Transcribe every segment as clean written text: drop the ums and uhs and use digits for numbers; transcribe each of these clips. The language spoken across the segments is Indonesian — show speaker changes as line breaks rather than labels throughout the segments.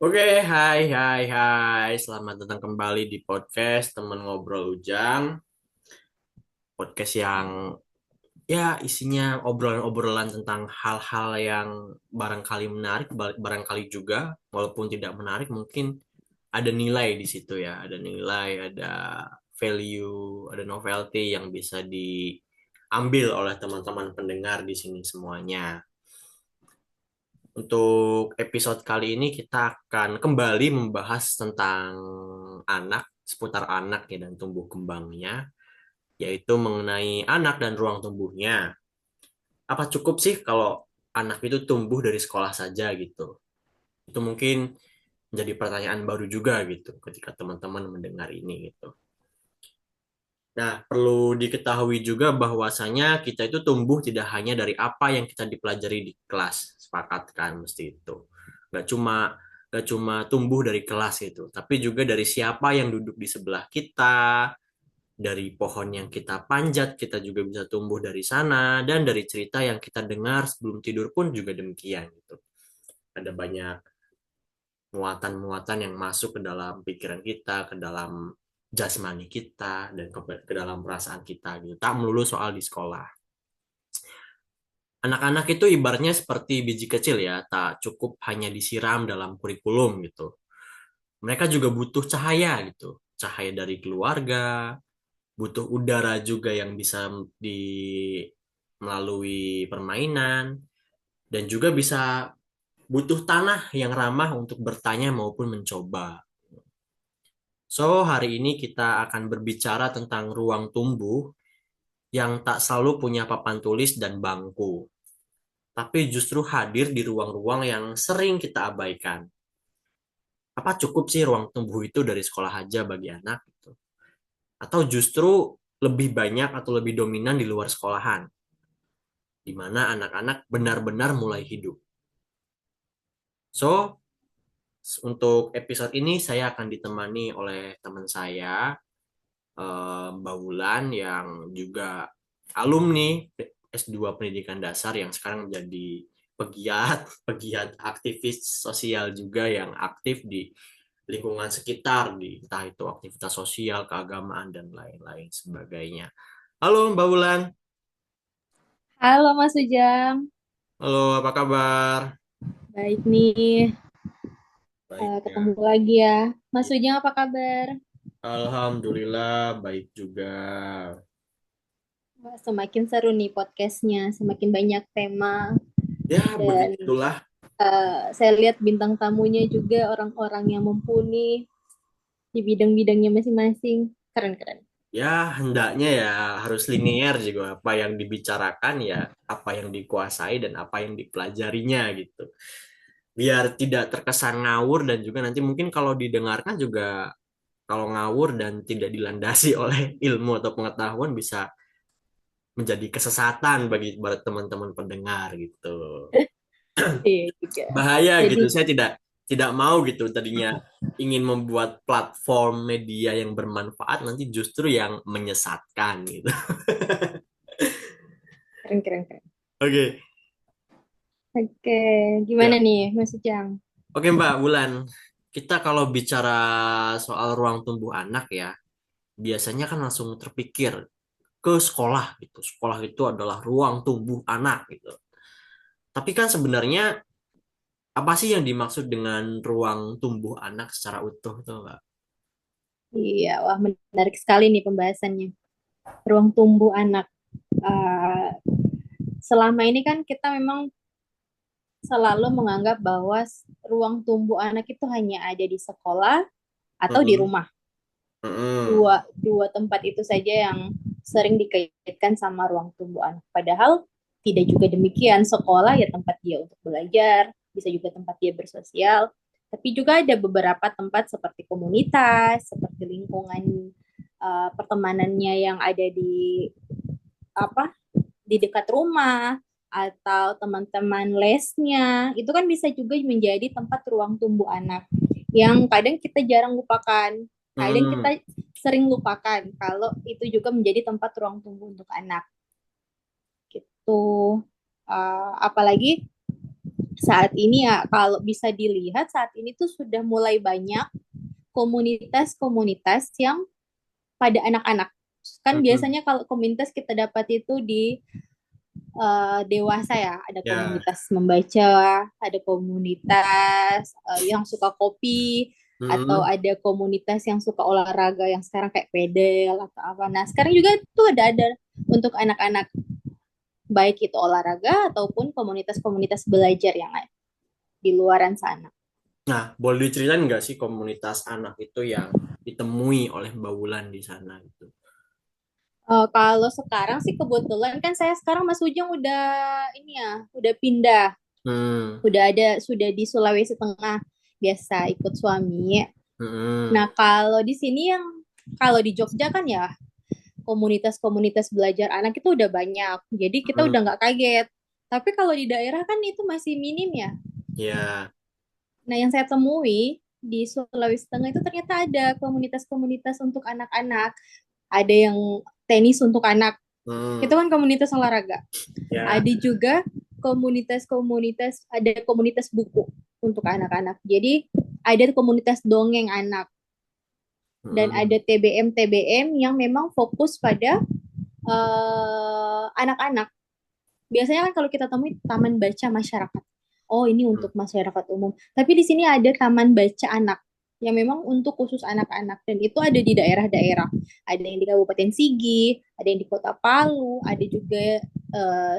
Oke, hai. Selamat datang kembali di podcast Temen Ngobrol Ujang. Podcast yang isinya obrolan-obrolan tentang hal-hal yang barangkali menarik, barangkali juga, walaupun tidak menarik, mungkin ada nilai di situ ya. Ada nilai, ada value, ada novelty yang bisa diambil oleh teman-teman pendengar di sini semuanya. Untuk episode kali ini kita akan kembali membahas tentang seputar anak ya dan tumbuh kembangnya, yaitu mengenai anak dan ruang tumbuhnya. Apa cukup sih kalau anak itu tumbuh dari sekolah saja gitu? Itu mungkin menjadi pertanyaan baru juga gitu ketika teman-teman mendengar ini gitu. Nah, perlu diketahui juga bahwasanya kita itu tumbuh tidak hanya dari apa yang kita dipelajari di kelas, sepakat kan mesti itu. Gak cuma gak cuma tumbuh dari kelas itu, tapi juga dari siapa yang duduk di sebelah kita, dari pohon yang kita panjat, kita juga bisa tumbuh dari sana, dan dari cerita yang kita dengar sebelum tidur pun juga demikian gitu. Ada banyak muatan-muatan yang masuk ke dalam pikiran kita, ke dalam jasmani kita, dan ke dalam perasaan kita gitu. Tak melulu soal di sekolah. Anak-anak itu ibaratnya seperti biji kecil ya, tak cukup hanya disiram dalam kurikulum gitu. Mereka juga butuh cahaya gitu, cahaya dari keluarga, butuh udara juga yang bisa di melalui permainan, dan juga bisa butuh tanah yang ramah untuk bertanya maupun mencoba. So, hari ini kita akan berbicara tentang ruang tumbuh yang tak selalu punya papan tulis dan bangku, tapi justru hadir di ruang-ruang yang sering kita abaikan. Apa cukup sih ruang tumbuh itu dari sekolah aja bagi anak? Gitu? Atau justru lebih banyak atau lebih dominan di luar sekolahan, di mana anak-anak benar-benar mulai hidup. So, untuk episode ini saya akan ditemani oleh teman saya, Mbak Wulan yang juga alumni S2 Pendidikan Dasar yang sekarang menjadi pegiat pegiat aktivis sosial juga yang aktif di lingkungan sekitar di entah itu aktivitas sosial, keagamaan dan lain-lain sebagainya. Halo Mbak Wulan.
Halo Mas Ujang,
Halo, apa kabar?
baik nih,
Baik
ketemu
ya.
lagi ya. Mas Ujang apa kabar?
Alhamdulillah baik juga.
Wah, semakin seru nih podcastnya, semakin banyak tema
Ya,
dan
begitulah.
saya lihat bintang tamunya juga orang-orang yang mumpuni di bidang-bidangnya masing-masing. Keren-keren.
Ya, hendaknya ya harus linear juga apa yang dibicarakan ya, apa yang dikuasai dan apa yang dipelajarinya gitu. Biar tidak terkesan ngawur dan juga nanti mungkin kalau didengarkan juga kalau ngawur dan tidak dilandasi oleh ilmu atau pengetahuan bisa menjadi kesesatan bagi buat teman-teman pendengar gitu.
Iya juga.
Bahaya
Jadi,
gitu. Saya tidak tidak mau gitu tadinya ingin membuat platform media yang bermanfaat nanti justru yang menyesatkan gitu.
keren-keren.
Oke.
Oke, gimana
Ya.
nih Mas Ujang?
Oke Mbak Wulan, kita kalau bicara soal ruang tumbuh anak ya, biasanya kan langsung terpikir ke sekolah gitu. Sekolah itu adalah ruang tumbuh anak gitu. Tapi kan sebenarnya apa sih yang dimaksud dengan ruang tumbuh anak secara utuh tuh Mbak?
Iya, wah menarik sekali nih pembahasannya. Ruang tumbuh anak. Eh, Selama ini kan kita memang selalu menganggap bahwa ruang tumbuh anak itu hanya ada di sekolah atau di
Mm-mm.
rumah.
Mm-mm.
Dua tempat itu saja yang sering dikaitkan sama ruang tumbuh anak. Padahal tidak juga demikian. Sekolah ya tempat dia untuk belajar, bisa juga tempat dia bersosial. Tapi juga ada beberapa tempat seperti komunitas, seperti lingkungan pertemanannya yang ada di apa di dekat rumah atau teman-teman lesnya itu kan bisa juga menjadi tempat ruang tumbuh anak yang kadang kita jarang lupakan, kadang
Mm.
kita sering lupakan kalau itu juga menjadi tempat ruang tumbuh untuk anak gitu. Apalagi Saat ini ya kalau bisa dilihat saat ini tuh sudah mulai banyak komunitas-komunitas yang pada anak-anak. Kan
Hmm.
biasanya kalau komunitas kita dapat itu di dewasa ya, ada
Ya.
komunitas membaca, ada komunitas yang suka kopi, atau
Hmm.
ada komunitas yang suka olahraga yang sekarang kayak pedal atau apa. Nah, sekarang juga tuh ada untuk anak-anak, baik itu olahraga ataupun komunitas-komunitas belajar yang ada di luaran sana.
Nah, boleh diceritain nggak sih komunitas anak itu yang ditemui oleh Mbak Wulan di sana gitu?
Kalau sekarang sih kebetulan kan saya sekarang Mas Ujung udah ini ya, udah pindah,
Hmm.
sudah di Sulawesi Tengah, biasa ikut suami.
Hmm.
Nah, kalau di sini yang kalau di Jogja kan ya komunitas-komunitas belajar anak itu udah banyak. Jadi kita
Hmm.
udah nggak kaget. Tapi kalau di daerah kan itu masih minim ya.
Ya.
Nah, yang saya temui di Sulawesi Tengah itu ternyata ada komunitas-komunitas untuk anak-anak. Ada yang tenis untuk anak. Itu
Hmm.
kan komunitas olahraga.
Ya.
Ada juga komunitas-komunitas, ada komunitas buku untuk anak-anak. Jadi ada komunitas dongeng anak dan
Hmm.
ada TBM-TBM yang memang fokus pada anak-anak. Biasanya kan kalau kita temui taman baca masyarakat. Oh, ini
Hmm.
untuk masyarakat umum. Tapi di sini ada taman baca anak yang memang untuk khusus anak-anak dan itu ada di daerah-daerah. Ada yang di Kabupaten Sigi, ada yang di Kota Palu, ada juga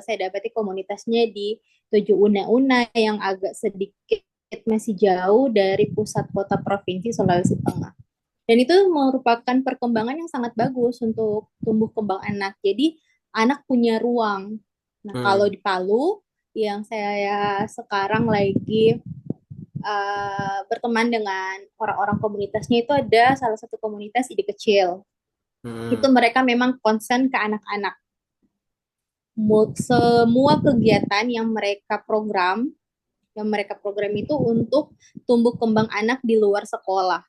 saya dapati komunitasnya di Tujuh Una-Una yang agak sedikit masih jauh dari pusat kota provinsi Sulawesi Tengah. Dan itu merupakan perkembangan yang sangat bagus untuk tumbuh kembang anak. Jadi anak punya ruang. Nah, kalau
Hmm.
di Palu yang saya sekarang lagi berteman dengan orang-orang komunitasnya itu ada salah satu komunitas ide kecil. Itu
Hmm.
mereka memang konsen ke anak-anak. Semua kegiatan yang mereka program itu untuk tumbuh kembang anak di luar sekolah.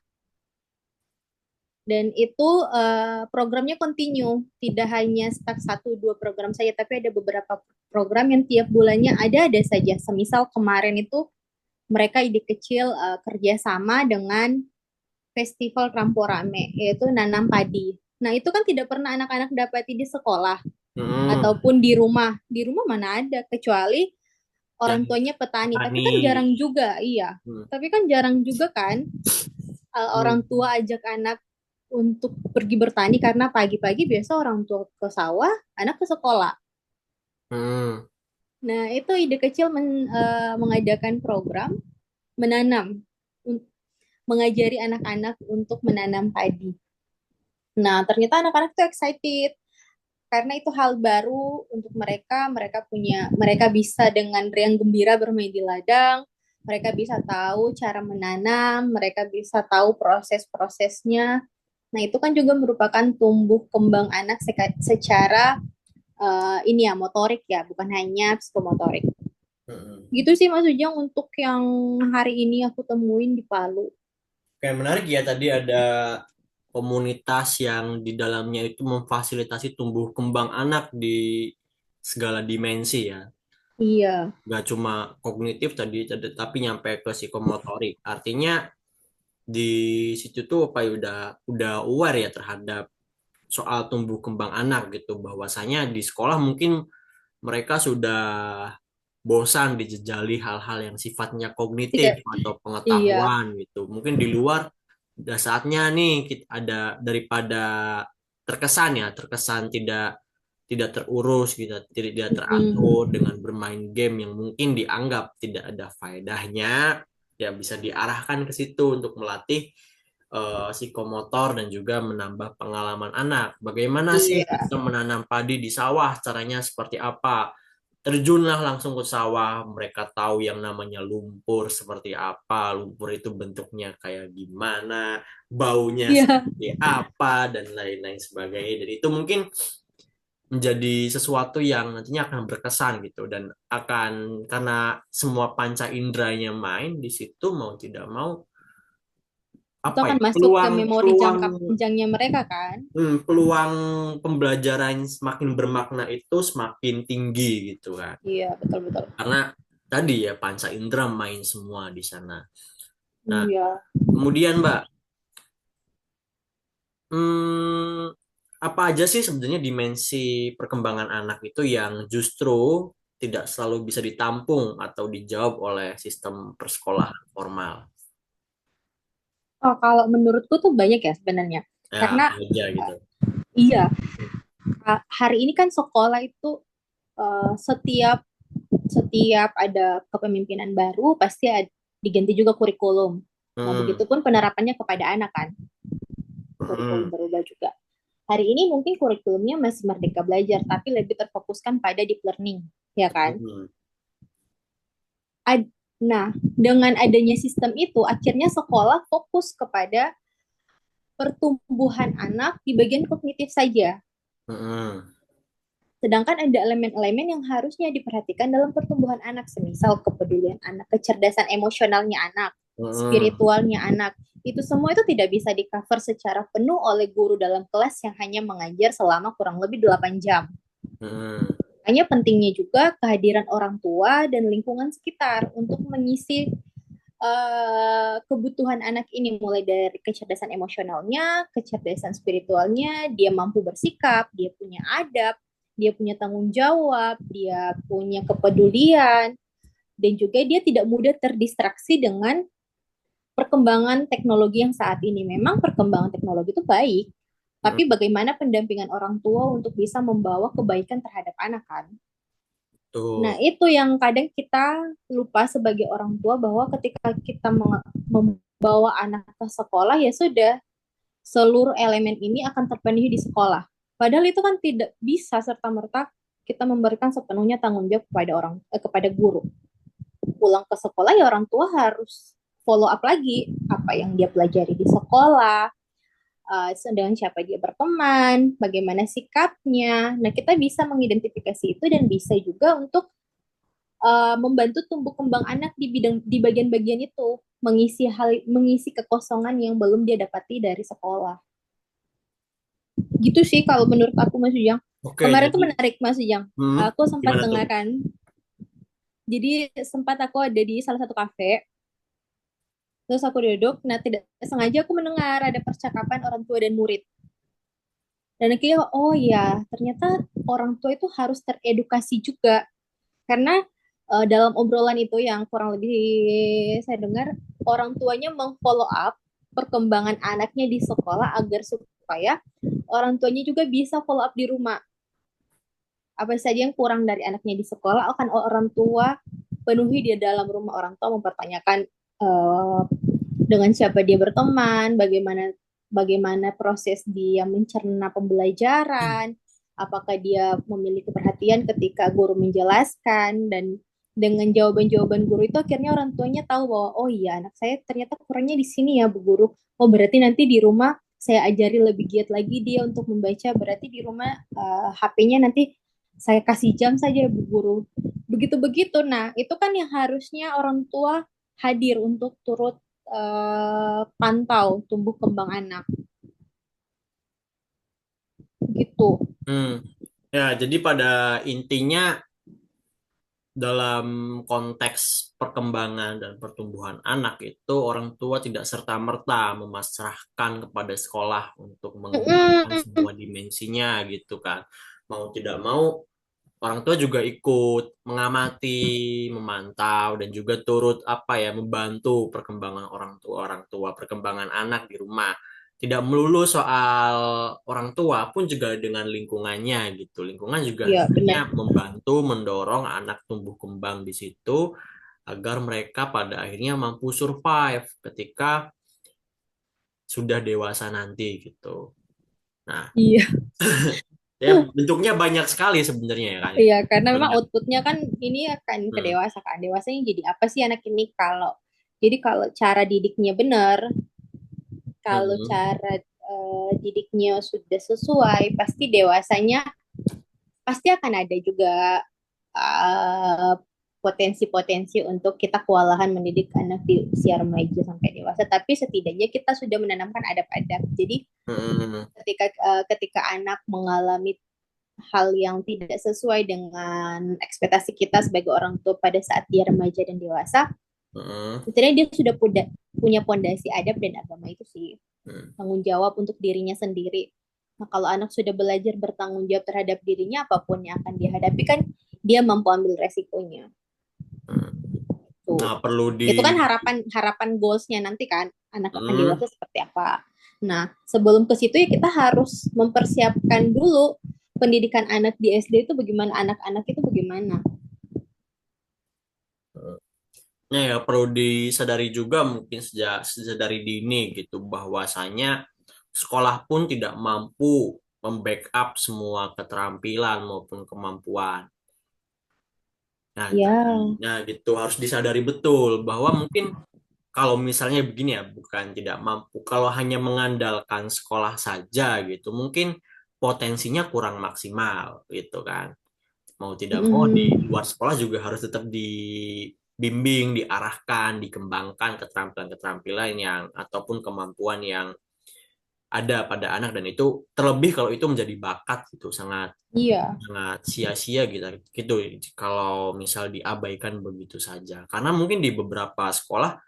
Dan itu programnya continue, tidak hanya stuck satu dua program saja, tapi ada beberapa program yang tiap bulannya ada saja. Semisal kemarin itu mereka ide kecil kerjasama dengan festival Ramporame, yaitu nanam padi. Nah itu kan tidak pernah anak-anak dapati di sekolah
Hmm.
ataupun di rumah. Di rumah mana ada, kecuali
Yang
orang tuanya petani. Tapi
petani.
kan jarang juga, iya.
Hmm.
Tapi kan jarang juga kan orang
Hmm.
tua ajak anak untuk pergi bertani karena pagi-pagi biasa orang tua ke sawah, anak ke sekolah.
Hmm.
Nah, itu ide kecil mengadakan program menanam, mengajari anak-anak untuk menanam padi. Nah, ternyata anak-anak tuh excited karena itu hal baru untuk mereka. Mereka bisa dengan riang gembira bermain di ladang. Mereka bisa tahu cara menanam, mereka bisa tahu proses-prosesnya. Nah, itu kan juga merupakan tumbuh kembang anak secara ini ya motorik ya, bukan hanya psikomotorik.
Hmm.
Gitu sih Mas Ujang untuk yang hari ini aku temuin di Palu.
Kayak menarik ya tadi ada komunitas yang di dalamnya itu memfasilitasi tumbuh kembang anak di segala dimensi ya.
Iya,
Gak cuma kognitif tapi nyampe ke psikomotorik. Artinya di situ tuh apa ya udah aware ya terhadap soal tumbuh kembang anak gitu. Bahwasanya di sekolah mungkin mereka sudah bosan dijejali hal-hal yang sifatnya kognitif
tidak,
atau
iya,
pengetahuan gitu. Mungkin di luar udah saatnya nih kita ada daripada terkesan ya, terkesan tidak tidak terurus gitu, tidak teratur
mm,
dengan bermain game yang mungkin dianggap tidak ada faedahnya, ya bisa diarahkan ke situ untuk melatih psikomotor dan juga menambah pengalaman anak. Bagaimana sih
iya,
kita menanam padi di sawah? Caranya seperti apa? Terjunlah langsung ke sawah, mereka tahu yang namanya lumpur seperti apa, lumpur itu bentuknya kayak gimana, baunya
iya,
seperti apa, dan lain-lain sebagainya. Dan itu mungkin menjadi sesuatu yang nantinya akan berkesan gitu dan akan karena semua panca inderanya main di situ mau tidak mau
itu
apa
akan
ya
masuk ke
peluang
memori
peluang
jangka panjangnya mereka kan.
peluang pembelajaran semakin bermakna itu semakin tinggi gitu kan.
Iya, betul betul.
Karena tadi ya panca indera main semua di sana. Nah,
Iya.
kemudian Mbak, hmm, apa aja sih sebenarnya dimensi perkembangan anak itu yang justru tidak selalu bisa ditampung atau dijawab oleh sistem persekolahan formal?
Oh, kalau menurutku tuh banyak ya sebenarnya.
Ya,
Karena
apa aja gitu.
iya, hari ini kan sekolah itu setiap setiap ada kepemimpinan baru pasti diganti juga kurikulum. Nah,
Hmm,
begitupun penerapannya kepada anak kan, kurikulum
hmm,
berubah juga. Hari ini mungkin kurikulumnya masih Merdeka Belajar, tapi lebih terfokuskan pada deep learning, ya kan?
hmm,
Nah, dengan adanya sistem itu, akhirnya sekolah fokus kepada pertumbuhan anak di bagian kognitif saja.
hmm,
Sedangkan ada elemen-elemen yang harusnya diperhatikan dalam pertumbuhan anak, semisal kepedulian anak, kecerdasan emosionalnya anak,
hmm,
spiritualnya anak. Itu semua itu tidak bisa di-cover secara penuh oleh guru dalam kelas yang hanya mengajar selama kurang lebih 8 jam.
hmm,
Hanya pentingnya juga kehadiran orang tua dan lingkungan sekitar untuk mengisi kebutuhan anak ini, mulai dari kecerdasan emosionalnya, kecerdasan spiritualnya, dia mampu bersikap, dia punya adab, dia punya tanggung jawab, dia punya kepedulian, dan juga dia tidak mudah terdistraksi dengan perkembangan teknologi yang saat ini. Memang perkembangan teknologi itu baik,
hmm.
tapi bagaimana pendampingan orang tua untuk bisa membawa kebaikan terhadap anak kan? Nah,
Tuh.
itu yang kadang kita lupa sebagai orang tua, bahwa ketika kita membawa anak ke sekolah, ya sudah, seluruh elemen ini akan terpenuhi di sekolah. Padahal itu kan tidak bisa serta-merta kita memberikan sepenuhnya tanggung jawab kepada kepada guru. Pulang ke sekolah ya orang tua harus follow up lagi apa yang dia pelajari di sekolah, dengan siapa dia berteman, bagaimana sikapnya. Nah, kita bisa mengidentifikasi itu dan bisa juga untuk membantu tumbuh kembang anak di bagian-bagian itu, mengisi kekosongan yang belum dia dapati dari sekolah. Gitu sih kalau menurut aku, Mas Ujang.
Oke,
Kemarin tuh
jadi
menarik, Mas Ujang. Aku sempat
gimana tuh?
dengar kan. Jadi sempat aku ada di salah satu kafe, terus aku duduk, nah tidak sengaja aku mendengar ada percakapan orang tua dan murid. Dan akhirnya, oh ya, ternyata orang tua itu harus teredukasi juga. Karena dalam obrolan itu yang kurang lebih saya dengar, orang tuanya mengfollow up perkembangan anaknya di sekolah agar supaya orang tuanya juga bisa follow up di rumah. Apa saja yang kurang dari anaknya di sekolah akan orang tua penuhi dia dalam rumah. Orang tua mempertanyakan dengan siapa dia berteman, bagaimana bagaimana proses dia mencerna pembelajaran, apakah dia memiliki perhatian ketika guru menjelaskan, dan dengan jawaban-jawaban guru itu akhirnya orang tuanya tahu bahwa oh iya, anak saya ternyata kurangnya di sini ya Bu Guru. Oh berarti nanti di rumah saya ajari lebih giat lagi dia untuk membaca. Berarti di rumah HP-nya nanti saya kasih jam saja Bu Guru. Begitu-begitu. Nah, itu kan yang harusnya orang tua hadir untuk turut pantau tumbuh kembang anak gitu.
Hmm. Ya, jadi pada intinya dalam konteks perkembangan dan pertumbuhan anak itu orang tua tidak serta-merta memasrahkan kepada sekolah untuk mengembangkan semua dimensinya gitu kan. Mau tidak mau orang tua juga ikut mengamati, memantau dan juga turut apa ya membantu perkembangan orang tua, perkembangan anak di rumah. Tidak melulu soal orang tua pun juga dengan lingkungannya gitu. Lingkungan juga
Iya
hendaknya
benar.
membantu mendorong anak tumbuh kembang di situ agar mereka pada akhirnya mampu survive ketika sudah dewasa nanti gitu. Nah,
Iya.
ya bentuknya banyak sekali sebenarnya ya kan.
Iya, karena memang
Banyak.
outputnya kan ini akan ke
Hmm.
dewasa kan. Dewasanya jadi apa sih anak ini, kalau jadi kalau cara didiknya benar, kalau
Hmm.
cara didiknya sudah sesuai, pasti dewasanya pasti akan ada juga uh, potensi-potensi untuk kita kewalahan mendidik anak di usia remaja sampai dewasa. Tapi setidaknya kita sudah menanamkan adab-adab. Jadi
Hmm.
ketika anak mengalami hal yang tidak sesuai dengan ekspektasi kita sebagai orang tua pada saat dia remaja dan dewasa,
Mm-mm.
sebenarnya dia sudah punya pondasi adab dan agama itu sih,
Mm.
tanggung jawab untuk dirinya sendiri. Nah, kalau anak sudah belajar bertanggung jawab terhadap dirinya, apapun yang akan dihadapi kan dia mampu ambil resikonya.
Mm.
Tuh.
Nah, perlu di
Itu kan harapan harapan goalsnya nanti kan anak akan
Mm.
dewasa seperti apa. Nah, sebelum ke situ ya kita harus mempersiapkan dulu pendidikan anak di SD itu bagaimana, anak-anak itu bagaimana.
Nah, ya perlu disadari juga mungkin sejak dari dini gitu bahwasanya sekolah pun tidak mampu membackup semua keterampilan maupun kemampuan. Nah,
Ya,
nah gitu harus disadari betul bahwa mungkin kalau misalnya begini ya, bukan tidak mampu, kalau hanya mengandalkan sekolah saja gitu, mungkin potensinya kurang maksimal gitu kan. Mau tidak mau di
mm,
luar sekolah juga harus tetap dibimbing, diarahkan, dikembangkan keterampilan-keterampilan yang ataupun kemampuan yang ada pada anak dan itu terlebih kalau itu menjadi bakat gitu sangat
iya,
sangat sia-sia gitu gitu kalau misal diabaikan begitu saja karena mungkin di beberapa sekolah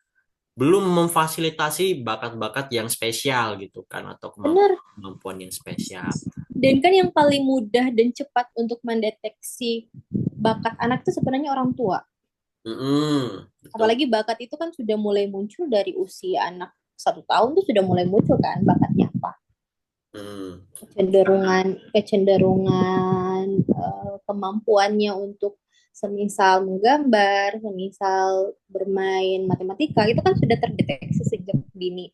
belum memfasilitasi bakat-bakat yang spesial gitu kan atau
benar.
kemampuan yang spesial.
Dan kan yang paling mudah dan cepat untuk mendeteksi bakat anak itu sebenarnya orang tua.
Mm-mm, betul.
Apalagi bakat itu kan sudah mulai muncul dari usia anak 1 tahun tuh sudah mulai muncul kan bakatnya apa.
Hmm.
Kecenderungan kecenderungan kemampuannya untuk semisal menggambar, semisal bermain matematika itu kan sudah terdeteksi sejak dini.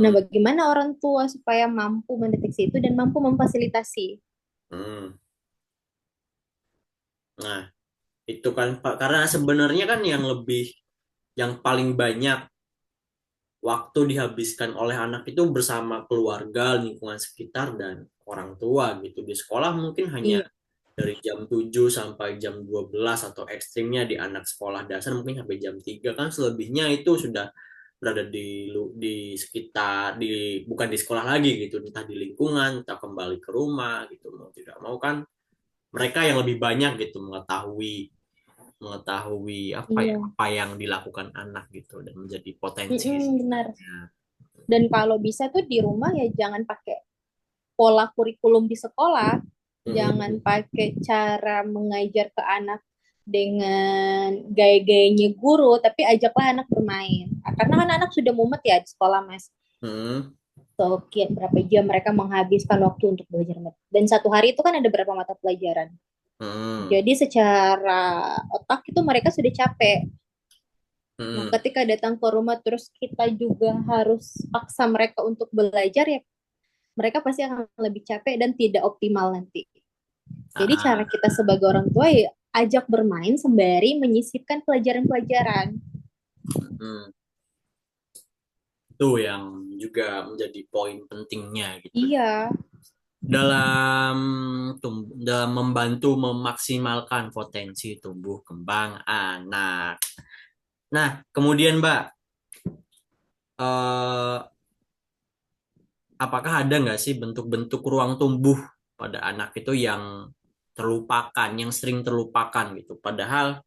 Nah,
Mm-mm,
bagaimana orang tua supaya mampu mendeteksi itu dan mampu memfasilitasi?
mm. Nah, itu kan Pak karena sebenarnya kan yang paling banyak waktu dihabiskan oleh anak itu bersama keluarga, lingkungan sekitar dan orang tua gitu. Di sekolah mungkin hanya
Iya,
dari jam 7 sampai jam 12 atau ekstrimnya di anak sekolah dasar mungkin sampai jam 3 kan selebihnya itu sudah berada di sekitar bukan di sekolah lagi gitu entah di lingkungan entah kembali ke rumah gitu mau tidak mau kan mereka yang lebih banyak gitu mengetahui mengetahui
iya.
apa yang dilakukan anak gitu dan menjadi potensi
Mm-mm, benar.
ya.
Dan kalau bisa tuh di rumah ya jangan pakai pola kurikulum di sekolah, jangan
Mm-mm.
pakai cara mengajar ke anak dengan gaya-gayanya guru, tapi ajaklah anak bermain. Karena kan anak sudah mumet ya di sekolah, Mas.
Mm-mm.
Sekian berapa jam mereka menghabiskan waktu untuk belajar. Dan satu hari itu kan ada berapa mata pelajaran.
Mm-mm.
Jadi secara otak itu mereka sudah capek. Nah,
Mm-mm.
ketika datang ke rumah terus kita juga harus paksa mereka untuk belajar ya, mereka pasti akan lebih capek dan tidak optimal nanti. Jadi cara
Ah,
kita sebagai orang tua ya ajak bermain sembari menyisipkan pelajaran-pelajaran.
mm. Itu yang juga menjadi poin pentingnya gitu
Iya,
dalam dalam membantu memaksimalkan potensi tumbuh kembang anak. Nah, kemudian Mbak, eh, apakah ada nggak sih bentuk-bentuk ruang tumbuh pada anak itu yang terlupakan, yang sering terlupakan gitu, padahal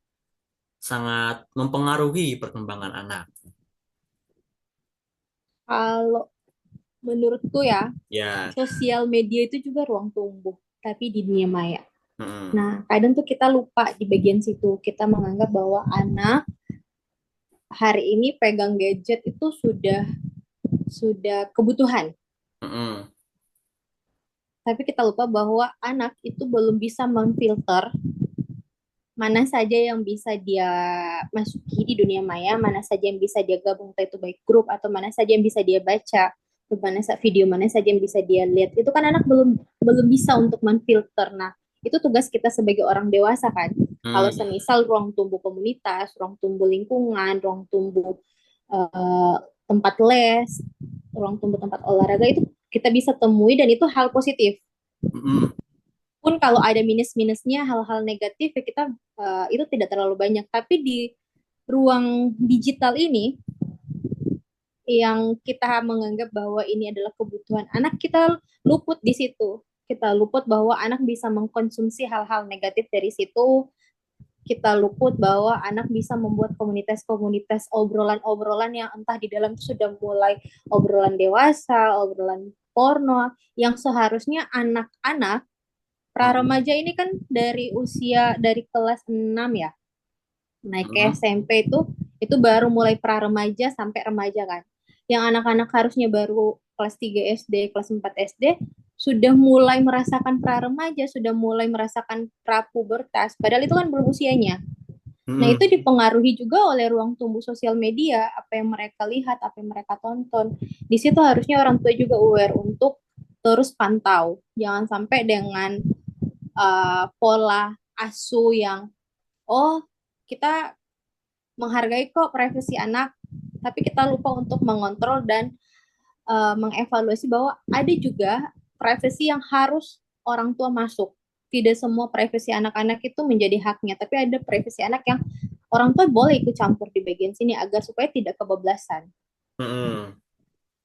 sangat mempengaruhi perkembangan anak?
kalau menurutku ya,
Ya,
sosial media itu juga ruang tumbuh, tapi di dunia maya.
mm,
Nah, kadang tuh kita lupa di bagian situ. Kita menganggap bahwa anak hari ini pegang gadget itu sudah kebutuhan.
mm,
Tapi kita lupa bahwa anak itu belum bisa memfilter mana saja yang bisa dia masuki di dunia maya, mana saja yang bisa dia gabung entah itu baik grup atau mana saja yang bisa dia baca, video mana saja yang bisa dia lihat. Itu kan anak belum belum bisa untuk menfilter. Nah, itu tugas kita sebagai orang dewasa kan. Kalau
mm,
semisal ruang tumbuh komunitas, ruang tumbuh lingkungan, ruang tumbuh uh, tempat les, ruang tumbuh tempat olahraga itu kita bisa temui dan itu hal positif
mm,
pun kalau ada minus-minusnya hal-hal negatif ya kita itu tidak terlalu banyak tapi di ruang digital ini yang kita menganggap bahwa ini adalah kebutuhan anak kita luput di situ kita luput bahwa anak bisa mengkonsumsi hal-hal negatif dari situ, kita luput bahwa anak bisa membuat komunitas-komunitas obrolan-obrolan yang entah di dalam itu sudah mulai obrolan dewasa, obrolan porno, yang seharusnya anak-anak
Mm-mm.
pra-remaja ini kan dari usia dari kelas 6 ya, naik ke
Mm-mm.
SMP itu baru mulai pra-remaja sampai remaja kan. Yang anak-anak harusnya baru kelas 3 SD, kelas 4 SD sudah mulai merasakan pra-remaja, sudah mulai merasakan pra-pubertas, padahal itu kan belum usianya. Nah, itu
Mm-mm.
dipengaruhi juga oleh ruang tumbuh sosial media, apa yang mereka lihat, apa yang mereka tonton. Di situ harusnya orang tua juga aware untuk terus pantau. Jangan sampai dengan pola asuh yang, oh, kita menghargai kok privasi anak, tapi kita lupa untuk mengontrol dan mengevaluasi bahwa ada juga privasi yang harus orang tua masuk. Tidak semua privasi anak-anak itu menjadi haknya, tapi ada privasi anak yang orang tua boleh ikut campur di bagian sini agar supaya tidak kebablasan.
Mm-mm.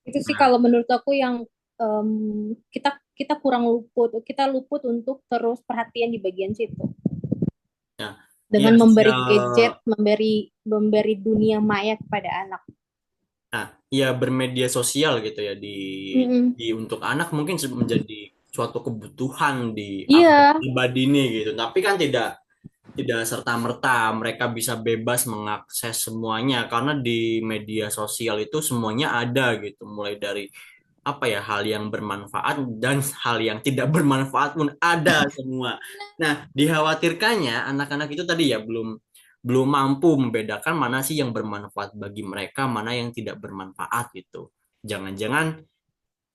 Itu sih
Nah,
kalau menurut aku yang kita kita kurang luput, kita luput untuk terus perhatian di bagian situ
ya, ya,
dengan memberi gadget, memberi memberi dunia maya kepada anak.
nah, ya bermedia sosial gitu ya
Mm-mm.
di untuk anak mungkin menjadi suatu kebutuhan di apa
Iya,
pribadi nih gitu. Tapi kan tidak tidak serta-merta mereka bisa bebas mengakses semuanya karena di media sosial itu semuanya ada gitu. Mulai dari apa ya hal yang bermanfaat dan hal yang tidak bermanfaat pun ada semua. Nah, dikhawatirkannya anak-anak itu tadi ya belum belum mampu membedakan mana sih yang bermanfaat bagi mereka, mana yang tidak bermanfaat gitu. Jangan-jangan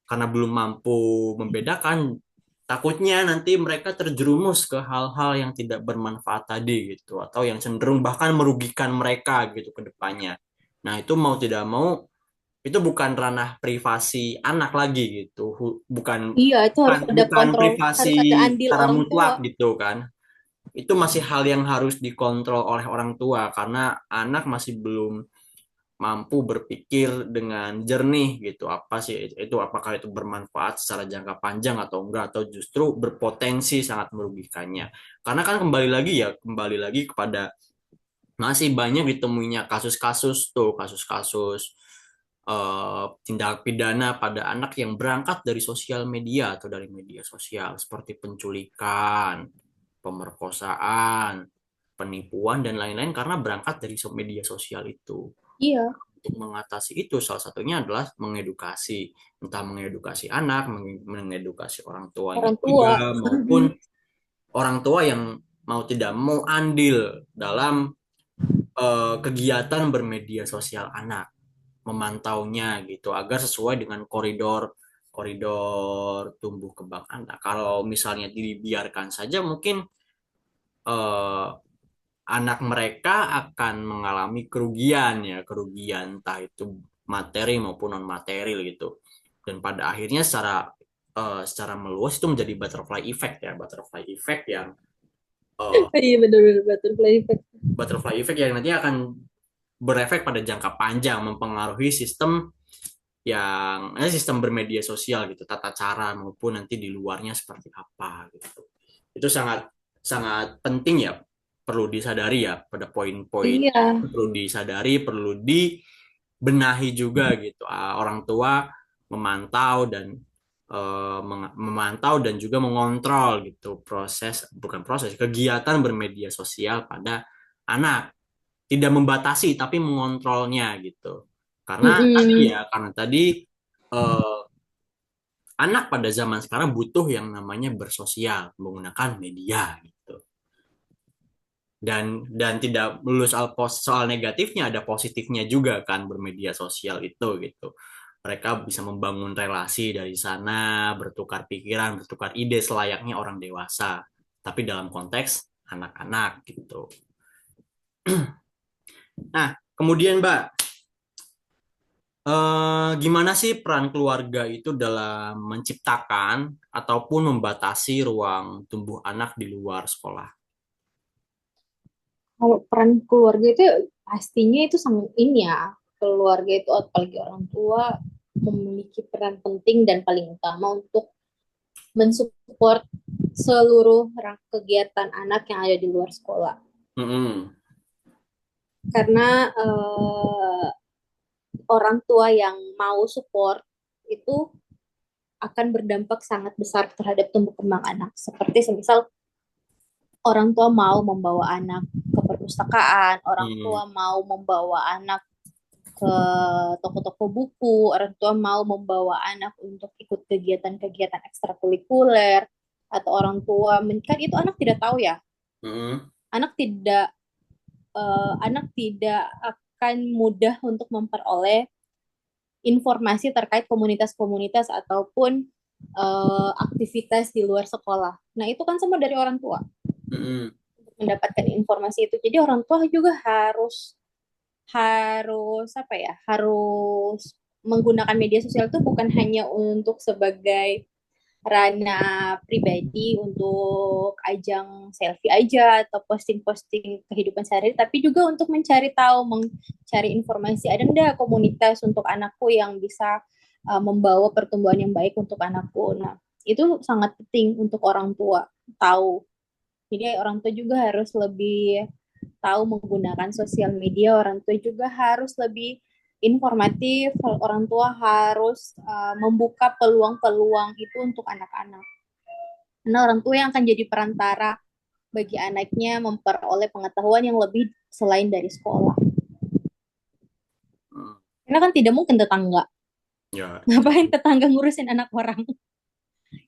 karena belum mampu membedakan, takutnya nanti mereka terjerumus ke hal-hal yang tidak bermanfaat tadi gitu, atau yang cenderung bahkan merugikan mereka gitu ke depannya. Nah, itu mau tidak mau itu bukan ranah privasi anak lagi gitu. Bukan
iya itu
bukan
harus ada
bukan
kontrol,
privasi
harus ada andil
secara
orang tua.
mutlak gitu kan. Itu masih hal yang harus dikontrol oleh orang tua karena anak masih belum mampu berpikir dengan jernih gitu. Apa sih itu apakah itu bermanfaat secara jangka panjang atau enggak atau justru berpotensi sangat merugikannya. Karena kan kembali lagi kepada masih banyak ditemuinya kasus-kasus tuh, kasus-kasus tindak pidana pada anak yang berangkat dari sosial media atau dari media sosial seperti penculikan, pemerkosaan, penipuan dan lain-lain karena berangkat dari media sosial itu.
Iya,
Untuk mengatasi itu salah satunya adalah mengedukasi, entah mengedukasi anak, mengedukasi orang tuanya
orang tua.
juga maupun orang tua yang mau tidak mau andil dalam kegiatan bermedia sosial anak, memantaunya gitu agar sesuai dengan koridor koridor tumbuh kembang anak. Kalau misalnya dibiarkan saja mungkin eh, anak mereka akan mengalami kerugian ya, kerugian entah itu materi maupun non materi gitu. Dan pada akhirnya secara meluas itu menjadi butterfly effect ya, butterfly effect yang eh,
Iya benar-benar butterfly effect.
butterfly effect yang nanti akan berefek pada jangka panjang mempengaruhi sistem bermedia sosial gitu, tata cara maupun nanti di luarnya seperti apa gitu. Itu sangat sangat penting ya, perlu disadari ya pada poin-poin
Iya,
perlu disadari, perlu dibenahi juga gitu. Orang tua memantau dan memantau dan juga mengontrol gitu bukan proses kegiatan bermedia sosial pada anak, tidak membatasi tapi mengontrolnya gitu.
mm-mm.
Karena tadi eh, anak pada zaman sekarang butuh yang namanya bersosial menggunakan media gitu. Dan tidak melulus soal negatifnya, ada positifnya juga kan bermedia sosial itu gitu. Mereka bisa membangun relasi dari sana, bertukar pikiran, bertukar ide selayaknya orang dewasa, tapi dalam konteks anak-anak gitu. Nah, kemudian Mbak, gimana sih peran keluarga itu dalam menciptakan ataupun membatasi ruang tumbuh anak di luar sekolah?
Kalau peran keluarga itu pastinya itu sangat ini ya, keluarga itu apalagi orang tua memiliki peran penting dan paling utama untuk mensupport seluruh kegiatan anak yang ada di luar sekolah.
Mm-mm.
Karena orang tua yang mau support itu akan berdampak sangat besar terhadap tumbuh kembang anak. Seperti semisal orang tua mau membawa anak ke perpustakaan, orang
Mm.
tua mau membawa anak ke toko-toko buku, orang tua mau membawa anak untuk ikut kegiatan-kegiatan ekstrakurikuler, atau orang tua kan itu anak tidak tahu ya,
Mm-mm.
anak tidak anak tidak akan mudah untuk memperoleh informasi terkait komunitas-komunitas ataupun aktivitas di luar sekolah. Nah itu kan semua dari orang tua
Mm-mm.
mendapatkan informasi itu. Jadi orang tua juga harus harus apa ya harus menggunakan media sosial itu bukan hanya untuk sebagai ranah pribadi untuk ajang selfie aja atau posting-posting kehidupan sehari, tapi juga untuk mencari tahu, mencari informasi ada enggak komunitas untuk anakku yang bisa membawa pertumbuhan yang baik untuk anakku. Nah, itu sangat penting untuk orang tua tahu. Jadi orang tua juga harus lebih tahu menggunakan sosial media, orang tua juga harus lebih informatif, orang tua harus membuka peluang-peluang itu untuk anak-anak. Karena orang tua yang akan jadi perantara bagi anaknya memperoleh pengetahuan yang lebih selain dari sekolah.
Mm.
Karena kan tidak mungkin tetangga.
Ya,
Ngapain tetangga ngurusin anak orang?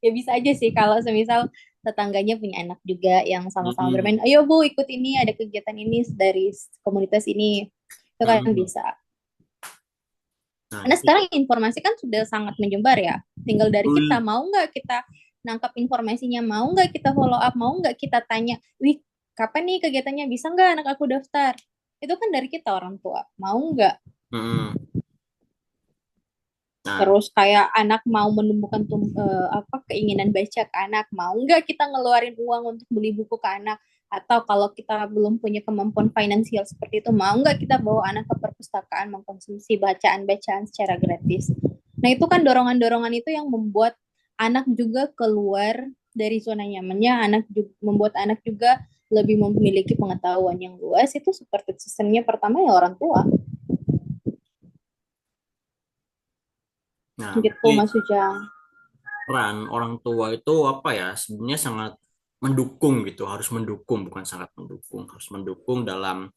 Ya bisa aja sih kalau semisal tetangganya punya anak juga yang sama-sama
mm-mm.
bermain. Ayo Bu, ikut ini, ada kegiatan ini dari komunitas ini. Itu kan
Mm-mm.
bisa.
Nah,
Karena
itu
sekarang informasi kan sudah sangat menyebar ya. Tinggal dari kita,
betul.
mau nggak kita nangkap informasinya, mau nggak kita follow up, mau nggak kita tanya, wih, kapan nih kegiatannya, bisa nggak anak aku daftar? Itu kan dari kita orang tua, mau nggak?
Mm-mm. Nah,
Terus kayak anak mau menumbuhkan apa keinginan baca ke anak, mau nggak kita ngeluarin uang untuk beli buku ke anak? Atau kalau kita belum punya kemampuan finansial seperti itu, mau nggak kita bawa anak ke perpustakaan mengkonsumsi bacaan-bacaan secara gratis? Nah itu kan dorongan-dorongan itu yang membuat anak juga keluar dari zona nyamannya, anak juga, membuat anak juga lebih memiliki pengetahuan yang luas. Itu seperti sistemnya pertama ya orang tua,
nah,
gitu
berarti
Mas Ujang.
peran orang tua itu apa ya? Sebenarnya sangat mendukung gitu, harus mendukung, bukan sangat mendukung, harus mendukung dalam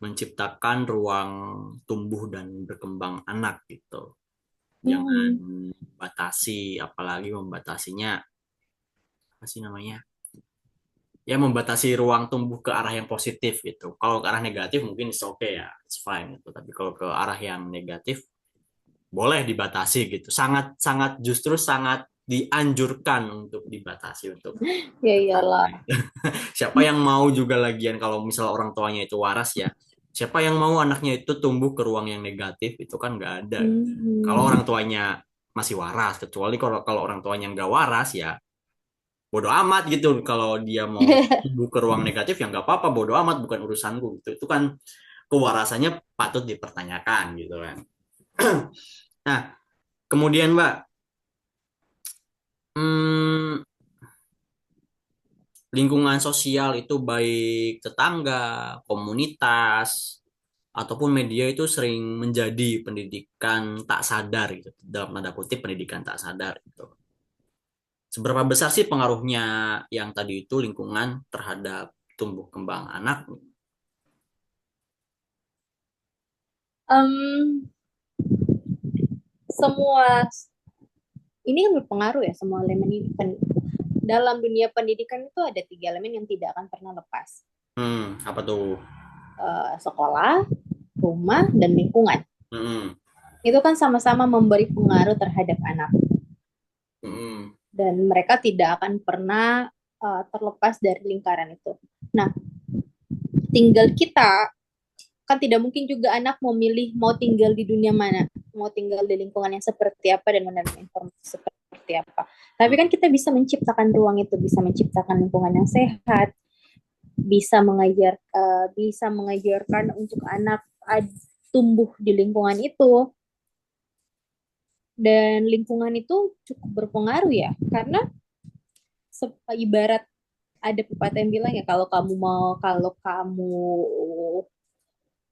menciptakan ruang tumbuh dan berkembang anak gitu. Jangan
Hmm.
batasi, apalagi membatasinya apa sih namanya? Ya membatasi ruang tumbuh ke arah yang positif gitu. Kalau ke arah negatif mungkin it's okay ya, it's fine gitu. Tapi kalau ke arah yang negatif boleh dibatasi gitu. Sangat sangat justru sangat dianjurkan untuk dibatasi untuk
Ya
tetangga.
iyalah.
Siapa yang mau juga lagian kalau misal orang tuanya itu waras ya. Siapa yang mau anaknya itu tumbuh ke ruang yang negatif itu kan nggak ada. Kalau
Hmm.
orang tuanya masih waras, kecuali kalau kalau orang tuanya nggak waras ya bodoh amat gitu. Kalau dia mau tumbuh ke ruang negatif ya nggak apa-apa, bodoh amat bukan urusanku gitu. Itu kan kewarasannya patut dipertanyakan gitu kan. Nah, kemudian Mbak, hmm, lingkungan sosial itu baik tetangga, komunitas, ataupun media itu sering menjadi pendidikan tak sadar gitu. Dalam tanda kutip pendidikan tak sadar gitu. Seberapa besar sih pengaruhnya yang tadi itu lingkungan terhadap tumbuh kembang anak?
Em, semua ini kan berpengaruh ya, semua elemen ini. Dalam dunia pendidikan itu ada tiga elemen yang tidak akan pernah lepas.
Apa tuh?
Sekolah, rumah, dan lingkungan.
Hmm,
Itu kan sama-sama memberi pengaruh terhadap anak.
hmm,
Dan mereka tidak akan pernah terlepas dari lingkaran itu. Nah, tinggal kita, kan tidak mungkin juga anak memilih mau tinggal di dunia mana, mau tinggal di lingkungan yang seperti apa dan menerima informasi seperti apa. Tapi kan
hmm,
kita bisa menciptakan ruang itu, bisa menciptakan lingkungan yang sehat, bisa mengajarkan untuk anak tumbuh di lingkungan itu. Dan lingkungan itu cukup berpengaruh ya, karena ibarat ada pepatah yang bilang ya, kalau kamu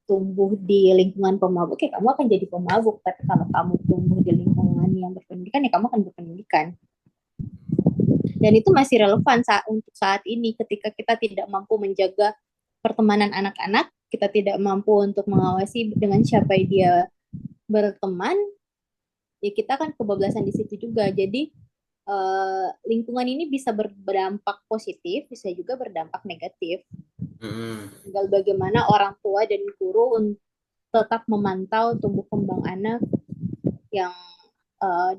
tumbuh di lingkungan pemabuk ya kamu akan jadi pemabuk, tapi kalau kamu tumbuh di lingkungan yang berpendidikan ya kamu akan berpendidikan. Dan itu masih relevan untuk saat ini ketika kita tidak mampu menjaga pertemanan anak-anak, kita tidak mampu untuk mengawasi dengan siapa dia berteman, ya kita kan kebablasan di situ juga. Jadi lingkungan ini bisa berdampak positif, bisa juga berdampak negatif.
Mm-mm.
Tinggal bagaimana orang tua dan guru tetap memantau tumbuh kembang anak yang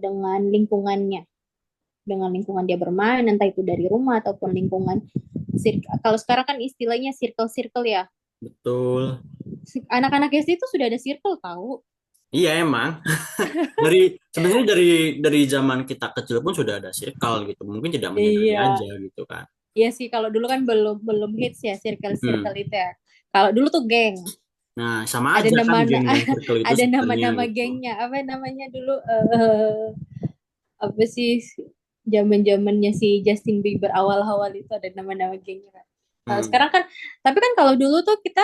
dengan lingkungan dia bermain, entah itu dari rumah ataupun lingkungan. Kalau sekarang kan istilahnya circle-circle ya.
Betul.
Anak-anak SD itu sudah ada circle tahu.
Iya emang. Dari sebenarnya dari zaman kita kecil pun sudah ada circle gitu. Mungkin tidak menyadari
Iya,
aja gitu kan.
iya sih kalau dulu kan belum belum hits ya
Hmm.
circle-circle itu ya. Kalau dulu tuh geng,
Nah, sama
ada
aja kan
nama
geng dan circle itu
ada
sebenarnya
nama-nama
gitu.
gengnya. Apa namanya dulu apa sih zaman-zamannya si Justin Bieber awal-awal itu ada nama-nama gengnya kan. Kalau
Hmm.
sekarang kan, tapi kan kalau dulu tuh kita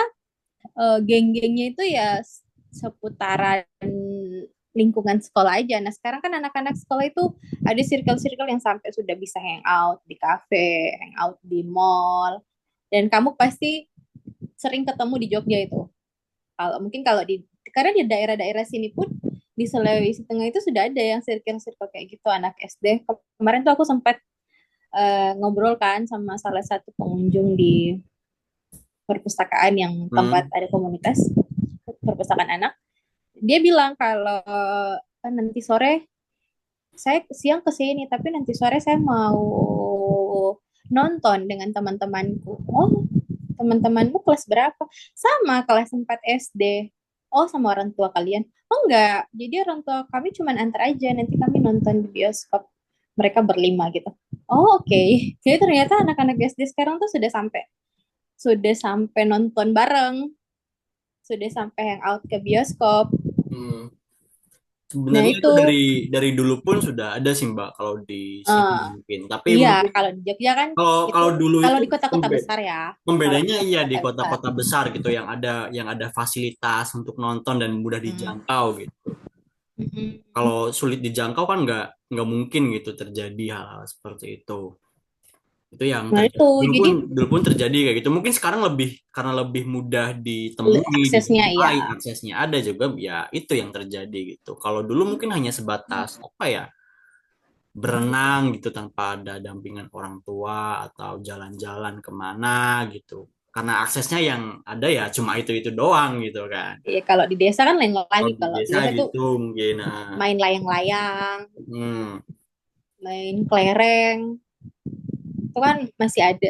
geng-gengnya itu ya seputaran lingkungan sekolah aja. Nah, sekarang kan anak-anak sekolah itu ada circle-circle yang sampai sudah bisa hangout di cafe, hangout di mall. Dan kamu pasti sering ketemu di Jogja itu. Kalau di karena di daerah-daerah sini pun di Sulawesi Tengah itu sudah ada yang circle-circle kayak gitu anak SD. Kemarin tuh aku sempat ngobrol kan sama salah satu pengunjung di perpustakaan yang tempat
Hmm.
ada komunitas perpustakaan anak. Dia bilang kalau nanti sore saya siang ke sini, tapi nanti sore saya mau nonton dengan teman-temanku. Oh, teman-temanmu kelas berapa? Sama kelas 4 SD. Oh, sama orang tua kalian? Oh, enggak. Jadi orang tua kami cuma antar aja. Nanti kami nonton di bioskop. Mereka berlima gitu. Oh, oke. Okay. Jadi ternyata anak-anak SD sekarang tuh sudah sampai nonton bareng, sudah sampai hangout ke bioskop.
Hmm.
Nah,
Sebenarnya itu
itu
dari dulu pun sudah ada sih Mbak kalau di sini
eh
mungkin. Tapi
iya,
mungkin
kalau di Jogja kan
kalau
itu
kalau dulu
kalau
itu
di kota-kota besar ya. Kalau di
pembedanya iya di
kota-kota besar.
kota-kota besar gitu yang ada fasilitas untuk nonton dan mudah
Hmm.
dijangkau gitu.
Mm-mm.
Kalau sulit dijangkau kan nggak mungkin gitu terjadi hal-hal seperti itu. Itu yang
Nah, itu
terjadi. Dulu
jadi
pun dulu pun terjadi kayak gitu. Mungkin sekarang lebih karena lebih mudah ditemui,
aksesnya ya.
dijumpai, aksesnya ada juga ya itu yang terjadi gitu. Kalau dulu mungkin hanya sebatas apa ya? Berenang gitu tanpa ada dampingan orang tua atau jalan-jalan kemana gitu. Karena aksesnya yang ada ya cuma itu doang gitu kan.
Ya, kalau di desa kan lain
Kalau
lagi.
di
Kalau di
desa
desa tuh
gitu mungkin.
main layang-layang,
Hmm,
main kelereng, itu kan masih ada.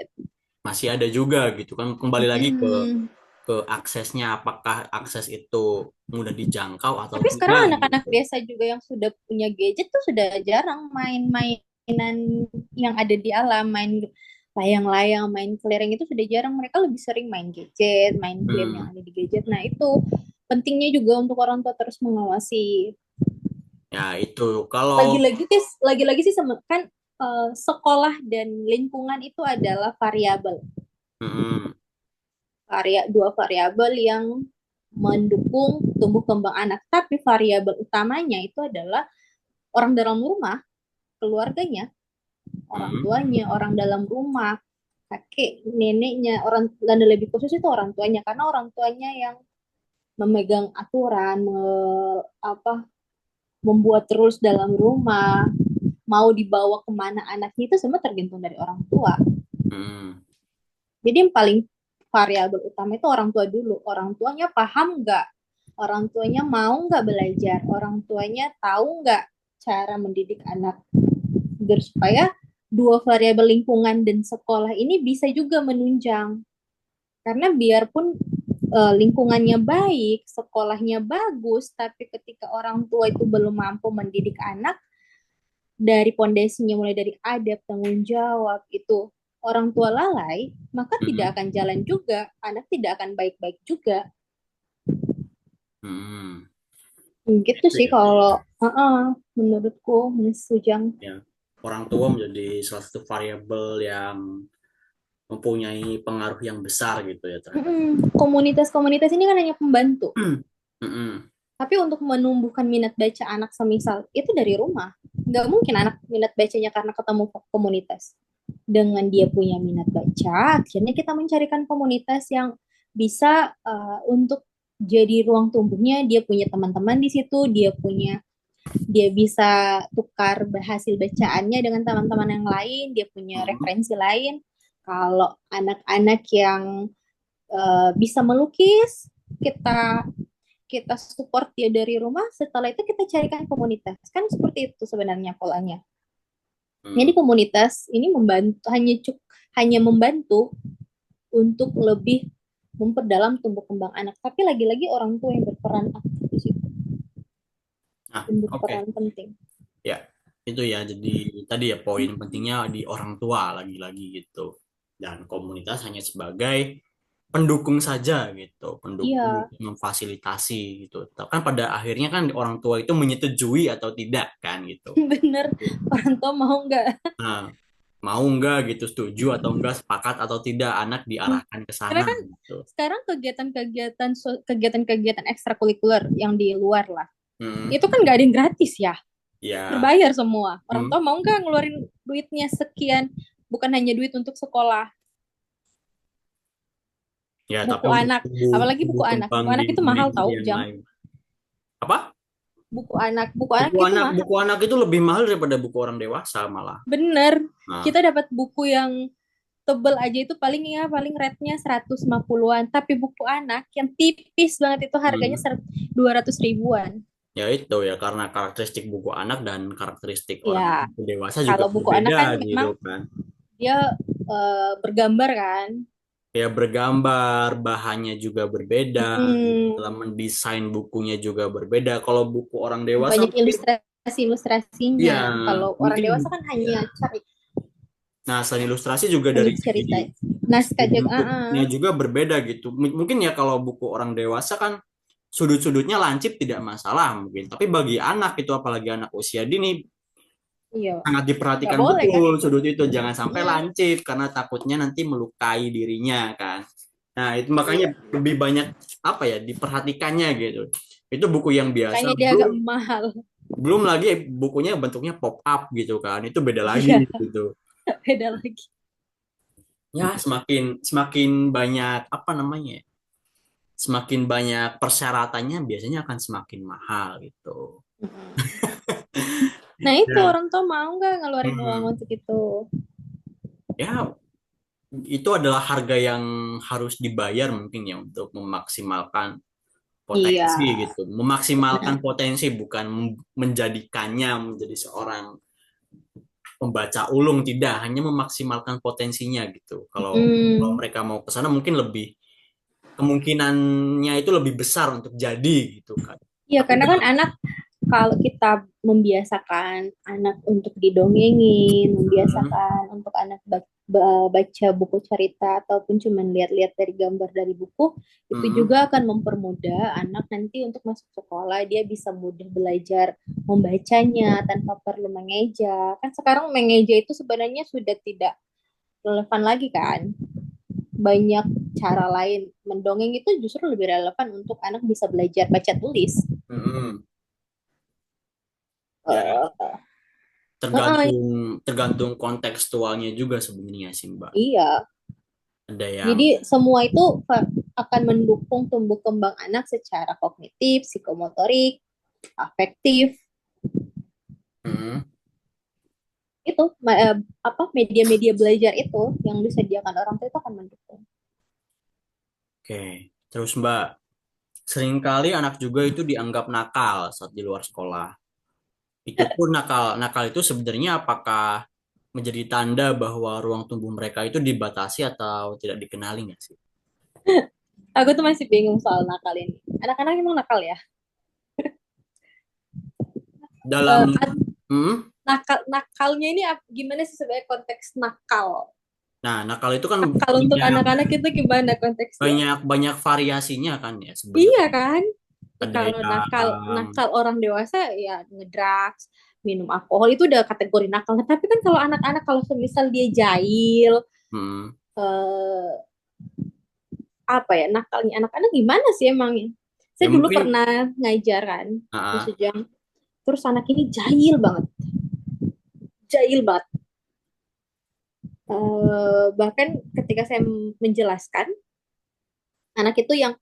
masih ada juga gitu kan. Kembali lagi
Mm-mm.
ke aksesnya, apakah akses itu mudah dijangkau atau
Tapi
tidak
sekarang anak-anak
gitu.
desa juga yang sudah punya gadget tuh sudah jarang main mainan yang ada di alam, main layang-layang, main kelereng itu sudah jarang. Mereka lebih sering main gadget, main game yang
Hmm,
ada di gadget. Nah, itu pentingnya juga untuk orang tua terus mengawasi.
ya itu kalau
Lagi-lagi sih kan sekolah dan lingkungan itu adalah variabel.
hmm,
Dua variabel yang mendukung tumbuh kembang anak. Tapi variabel utamanya itu adalah orang dalam rumah, keluarganya, orang
hmm,
tuanya, orang dalam rumah, kakek, neneknya, orang dan lebih khusus itu orang tuanya karena orang tuanya yang memegang aturan, apa membuat rules dalam rumah, mau dibawa kemana anaknya itu semua tergantung dari orang tua.
hmm,
Jadi yang paling variabel utama itu orang tua dulu. Orang tuanya paham nggak? Orang tuanya mau nggak belajar? Orang tuanya tahu nggak cara mendidik anak? Biar supaya dua variabel lingkungan dan sekolah ini bisa juga menunjang. Karena biarpun lingkungannya baik, sekolahnya bagus, tapi ketika orang tua itu belum mampu mendidik anak, dari pondasinya mulai dari adab, tanggung jawab itu orang tua lalai, maka tidak
hmm,
akan jalan juga, anak tidak akan baik-baik juga.
hmm.
Gitu
Itu
sih
ya.
kalau menurutku, Miss Sujang.
Ya. orang tua menjadi salah satu variabel yang mempunyai pengaruh yang besar gitu ya terhadap.
Komunitas-komunitas ini kan hanya pembantu.
Mm-mm.
Tapi untuk menumbuhkan minat baca anak semisal itu dari rumah. Nggak mungkin anak minat bacanya karena ketemu komunitas. Dengan dia punya minat baca, akhirnya kita mencarikan komunitas yang bisa untuk jadi ruang tumbuhnya. Dia punya teman-teman di situ, dia bisa tukar hasil bacaannya dengan teman-teman yang lain, dia punya
Mm.
referensi lain. Kalau anak-anak yang bisa melukis, kita kita support dia dari rumah, setelah itu kita carikan komunitas. Kan seperti itu sebenarnya polanya. Jadi
Mm.
komunitas ini hanya membantu untuk lebih memperdalam tumbuh kembang anak. Tapi lagi-lagi orang tua yang berperan aktif di situ
Nah,
dan
oke.
berperan penting.
Ya, itu ya. Jadi tadi ya poin pentingnya di orang tua lagi-lagi gitu. Dan komunitas hanya sebagai pendukung saja gitu, pendukung
Iya,
memfasilitasi gitu. Kan pada akhirnya kan orang tua itu menyetujui atau tidak kan gitu.
bener. Orang tua mau nggak?
Nah, mau nggak gitu, setuju atau enggak, sepakat atau tidak anak diarahkan ke
Karena
sana
kan
gitu.
sekarang kegiatan ekstrakurikuler yang di luar lah,
Hmm,
itu kan nggak ada yang gratis ya,
ya,
berbayar semua. Orang
hmm,
tua mau nggak ngeluarin duitnya sekian, bukan hanya duit untuk sekolah,
ya. Tapi
buku
untuk
anak,
tumbuh
apalagi
tumbuh
buku anak.
kembang
Buku
di
anak itu mahal
negeri
tahu,
yang
Jam.
lain. Apa?
Buku anak itu mahal.
Buku anak itu lebih mahal daripada buku orang dewasa malah.
Bener.
Nah,
Kita dapat buku yang tebel aja itu paling ya paling rate-nya 150-an, tapi buku anak yang tipis banget itu harganya
hmm.
200 ribuan.
Ya itu ya karena karakteristik buku anak dan karakteristik orang
Ya,
dewasa juga
kalau buku anak
berbeda
kan
gitu
memang
kan.
dia bergambar kan.
Ya bergambar, bahannya juga berbeda,
Mm,
dalam mendesain bukunya juga berbeda. Kalau buku orang dewasa
banyak
mungkin, iya,
ilustrasi-ilustrasinya. Kalau orang
mungkin,
dewasa kan hanya cari
nah selain ilustrasi juga
hanya
dari
cerita.
segi
Naskah juga,
bentuknya juga berbeda gitu. Mungkin ya kalau buku orang dewasa kan sudut-sudutnya lancip tidak masalah mungkin. Tapi bagi anak itu apalagi anak usia dini
iya,
sangat
nggak
diperhatikan
boleh kan
betul
itu.
sudut itu jangan sampai
Mm,
lancip karena takutnya nanti melukai dirinya kan. Nah, itu makanya
iya,
lebih banyak apa ya diperhatikannya gitu. Itu buku yang biasa
makanya dia agak
belum
mahal.
belum lagi bukunya bentuknya pop up gitu kan. Itu beda lagi
Iya,
gitu.
beda lagi.
Ya, semakin semakin banyak apa namanya? Ya, semakin banyak persyaratannya biasanya akan semakin mahal gitu.
Mm. Nah itu
Ya,
orang tua mau nggak ngeluarin uang
hmm,
untuk itu?
ya itu adalah harga yang harus dibayar mungkin ya untuk memaksimalkan
Iya,
potensi gitu. Memaksimalkan potensi bukan menjadikannya menjadi seorang pembaca ulung tidak, hanya memaksimalkan potensinya gitu. Kalau
mm,
mereka mau ke sana mungkin lebih kemungkinannya itu lebih besar untuk jadi gitu kan.
iya
Tapi
karena kan anak, kalau kita membiasakan anak untuk didongengin,
hmm,
membiasakan untuk anak baca buku cerita ataupun cuma lihat-lihat dari gambar dari buku, itu
hmm,
juga akan mempermudah anak nanti untuk masuk sekolah, dia bisa mudah belajar membacanya tanpa perlu mengeja. Kan sekarang mengeja itu sebenarnya sudah tidak relevan lagi kan. Banyak cara lain. Mendongeng itu justru lebih relevan untuk anak bisa belajar baca tulis.
hmm. Ya
Uh, uh,
tergantung tergantung kontekstualnya juga sebenarnya sih Mbak.
iya,
Ada yang
jadi semua itu akan mendukung tumbuh kembang anak secara kognitif, psikomotorik, afektif.
hmm,
Itu apa media-media belajar itu yang disediakan orang tua itu akan mendukung.
oke. Terus Mbak, seringkali anak juga itu dianggap nakal saat di luar sekolah. Itu pun nakal. Nakal itu sebenarnya apakah menjadi tanda bahwa ruang tumbuh mereka itu dibatasi atau tidak dikenali nggak sih?
Aku tuh masih bingung soal nakal ini. Anak-anak emang nakal ya?
Dalam,
Uh, nakalnya ini gimana sih sebenarnya konteks nakal?
nah nakal itu kan
Nakal untuk
banyak
anak-anak itu gimana konteksnya?
banyak banyak variasinya kan ya
Iya
sebenarnya.
kan? Ya,
Ada
kalau nakal
yang
nakal orang dewasa ya ngedrugs, minum alkohol itu udah kategori nakal. Nah, tapi kan kalau anak-anak kalau semisal dia jahil,
Hmm.
eh, apa ya nakalnya anak-anak gimana sih emangnya?
Ya
Saya dulu
mungkin
pernah ngajar kan,
ah,
maksudnya terus anak ini jahil banget, jahil banget. Bahkan ketika saya menjelaskan, anak itu yang,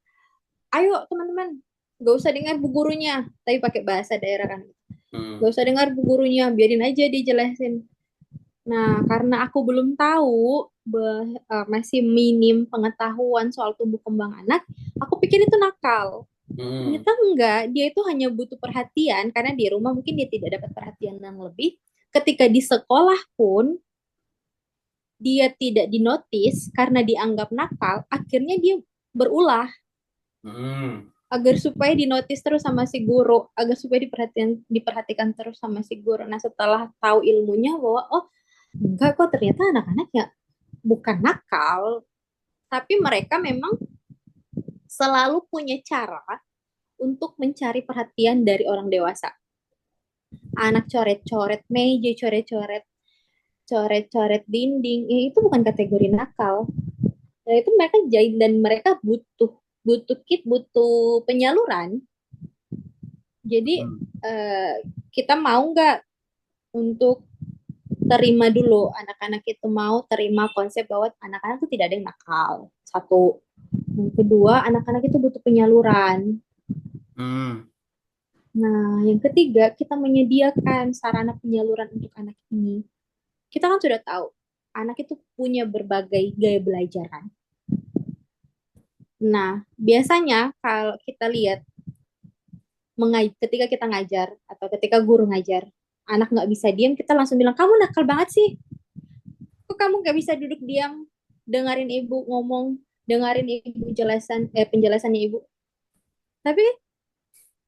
ayo teman-teman, gak usah dengar bu gurunya, tapi pakai bahasa daerah kan.
hmm,
Gak usah dengar bu gurunya, biarin aja dia jelasin. Nah, karena aku belum tahu, masih minim pengetahuan soal tumbuh kembang anak, aku pikir itu nakal.
hmm,
Ternyata enggak, dia itu hanya butuh perhatian, karena di rumah mungkin dia tidak dapat perhatian yang lebih. Ketika di sekolah pun, dia tidak dinotis karena dianggap nakal, akhirnya dia berulah
hmm,
agar supaya dinotis terus sama si guru, agar supaya diperhatikan terus sama si guru. Nah, setelah tahu ilmunya bahwa oh enggak kok ternyata anak-anak ya bukan nakal, tapi mereka memang selalu punya cara untuk mencari perhatian dari orang dewasa. Anak coret-coret meja, coret-coret dinding, ya itu bukan kategori nakal. Dan itu mereka jahit dan mereka butuh butuh kit, butuh penyaluran. Jadi
hmm,
eh, kita mau nggak untuk terima dulu anak-anak itu mau terima konsep bahwa anak-anak itu tidak ada yang nakal. Satu. Yang kedua, anak-anak itu butuh penyaluran.
hmm,
Nah, yang ketiga, kita menyediakan sarana penyaluran untuk anak ini. Kita kan sudah tahu, anak itu punya berbagai gaya belajar kan. Nah, biasanya kalau kita lihat ketika kita ngajar atau ketika guru ngajar, anak nggak bisa diam, kita langsung bilang, kamu nakal banget sih. Kok kamu nggak bisa duduk diam, dengerin ibu ngomong, dengerin ibu penjelasannya ibu. Tapi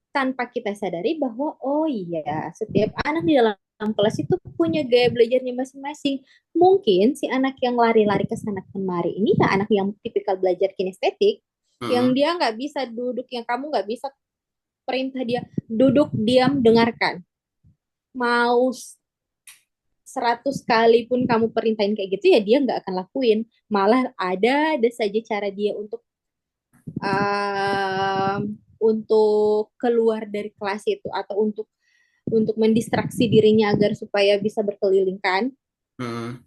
tanpa kita sadari bahwa oh iya setiap anak di dalam kelas itu punya gaya belajarnya masing-masing. Mungkin si anak yang lari-lari ke sana kemari ini ya anak yang tipikal belajar kinestetik, yang
hmm,
dia nggak bisa duduk, yang kamu nggak bisa perintah dia duduk diam dengarkan. Mau 100 kali pun kamu perintahin kayak gitu ya dia nggak akan lakuin. Malah ada saja cara dia um, untuk keluar dari kelas itu atau untuk mendistraksi dirinya agar supaya bisa berkeliling kan.
hmm.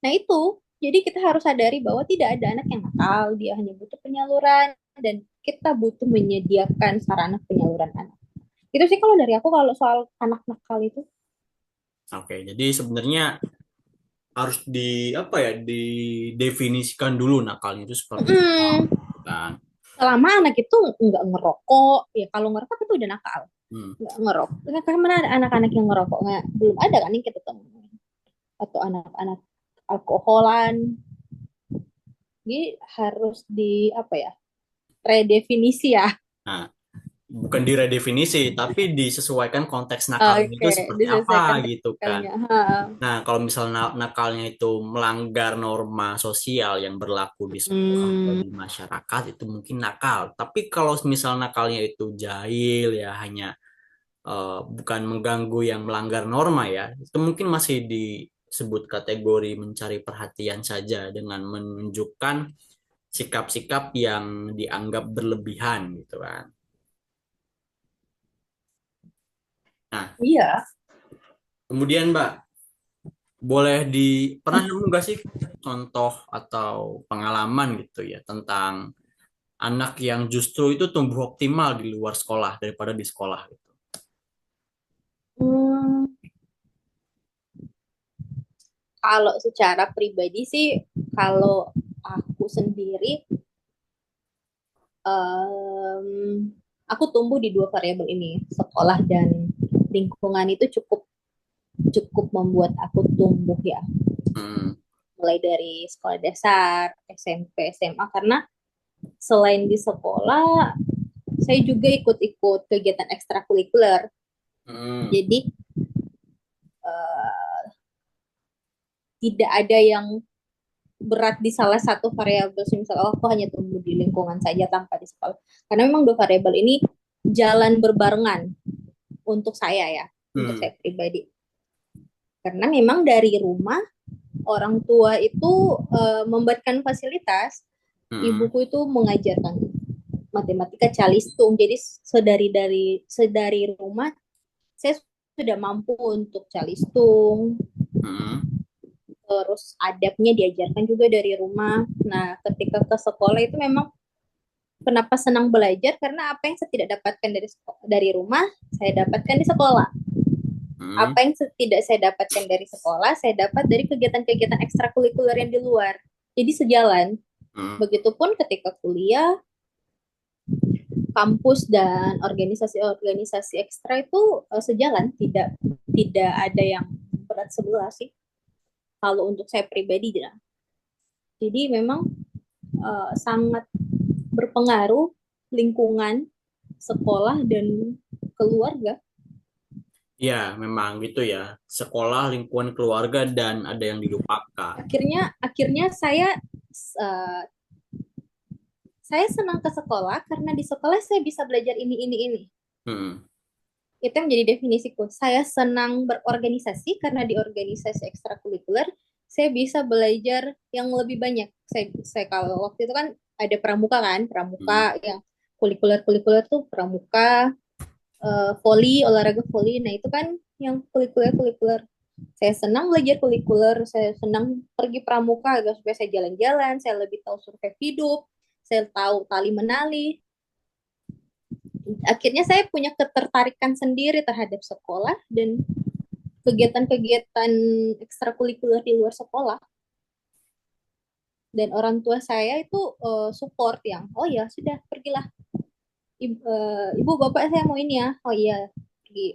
Nah itu, jadi kita harus sadari bahwa tidak ada anak yang nakal, dia hanya butuh penyaluran dan kita butuh menyediakan sarana penyaluran anak. Itu sih kalau dari aku kalau soal anak nakal itu.
Oke, jadi sebenarnya harus di apa ya, didefinisikan dulu nakalnya itu seperti apa,
Mm,
kan?
selama anak itu nggak ngerokok, ya kalau ngerokok itu udah nakal.
Hmm.
Nggak ngerokok. Karena mana ada anak-anak yang ngerokok? Nggak, belum ada kan yang kita temuin. Atau anak-anak alkoholan. Jadi harus di apa ya? Redefinisi ya.
Nah, bukan diredefinisi, tapi disesuaikan konteks nakalnya itu
Oke,
seperti apa
diselesaikan
gitu kan.
kalinya. Ha.
Nah, kalau misalnya nakalnya itu melanggar norma sosial yang berlaku di sekolah atau
Hmm,
di masyarakat, itu mungkin nakal. Tapi kalau misal nakalnya itu jahil ya, hanya bukan mengganggu yang melanggar norma ya, itu mungkin masih disebut kategori mencari perhatian saja dengan menunjukkan sikap-sikap yang dianggap berlebihan gitu kan. Nah,
iya.
kemudian Mbak, boleh pernah nemu nggak sih contoh atau pengalaman gitu ya tentang anak yang justru itu tumbuh optimal di luar sekolah daripada di sekolah gitu.
Hmm, kalau secara pribadi sih, kalau aku sendiri, em, aku tumbuh di dua variabel ini, sekolah dan lingkungan itu cukup cukup membuat aku tumbuh ya,
Hmm,
mulai dari sekolah dasar, SMP, SMA, karena selain di sekolah, saya juga ikut-ikut kegiatan ekstrakurikuler.
hmm,
Jadi uh, tidak ada yang berat di salah satu variabel. Misalnya oh, aku hanya tumbuh di lingkungan saja tanpa di sekolah. Karena memang dua variabel ini jalan berbarengan untuk saya ya. untuk
Hmm.
saya pribadi. Karena memang dari rumah orang tua itu membuatkan fasilitas,
Hmm.
ibuku itu mengajarkan matematika calistung. Jadi sedari rumah saya sudah mampu untuk calistung.
Hmm.
Terus adabnya diajarkan juga dari rumah. Nah, ketika ke sekolah itu memang kenapa senang belajar karena apa yang saya tidak dapatkan dari rumah saya dapatkan di sekolah.
Hmm.
Apa yang tidak saya dapatkan dari sekolah saya dapat dari kegiatan-kegiatan ekstrakurikuler yang di luar. Jadi sejalan.
Hmm.
Begitupun ketika kuliah, kampus dan organisasi-organisasi ekstra itu sejalan, tidak ada yang berat sebelah sih. Kalau untuk saya pribadi ya. Jadi memang sangat berpengaruh lingkungan sekolah dan keluarga.
Ya, memang gitu ya. Sekolah, lingkungan keluarga, dan ada yang dilupakan.
Akhirnya uh, saya senang ke sekolah karena di sekolah saya bisa belajar ini.
Hmm.
Itu yang menjadi definisiku. Saya senang berorganisasi karena di organisasi ekstrakurikuler saya bisa belajar yang lebih banyak. Saya kalau waktu itu kan ada pramuka kan,
Hmm.
pramuka yang kulikuler tuh pramuka, volley, olahraga volley. Nah itu kan yang kulikuler. Saya senang belajar kulikuler, saya senang pergi pramuka agar supaya saya jalan-jalan, saya lebih tahu survei hidup, saya tahu tali menali. Akhirnya saya punya ketertarikan sendiri terhadap sekolah dan kegiatan-kegiatan ekstrakurikuler di luar sekolah. Dan orang tua saya itu support yang, oh ya sudah pergilah. Ibu bapak saya mau ini ya, oh iya pergi,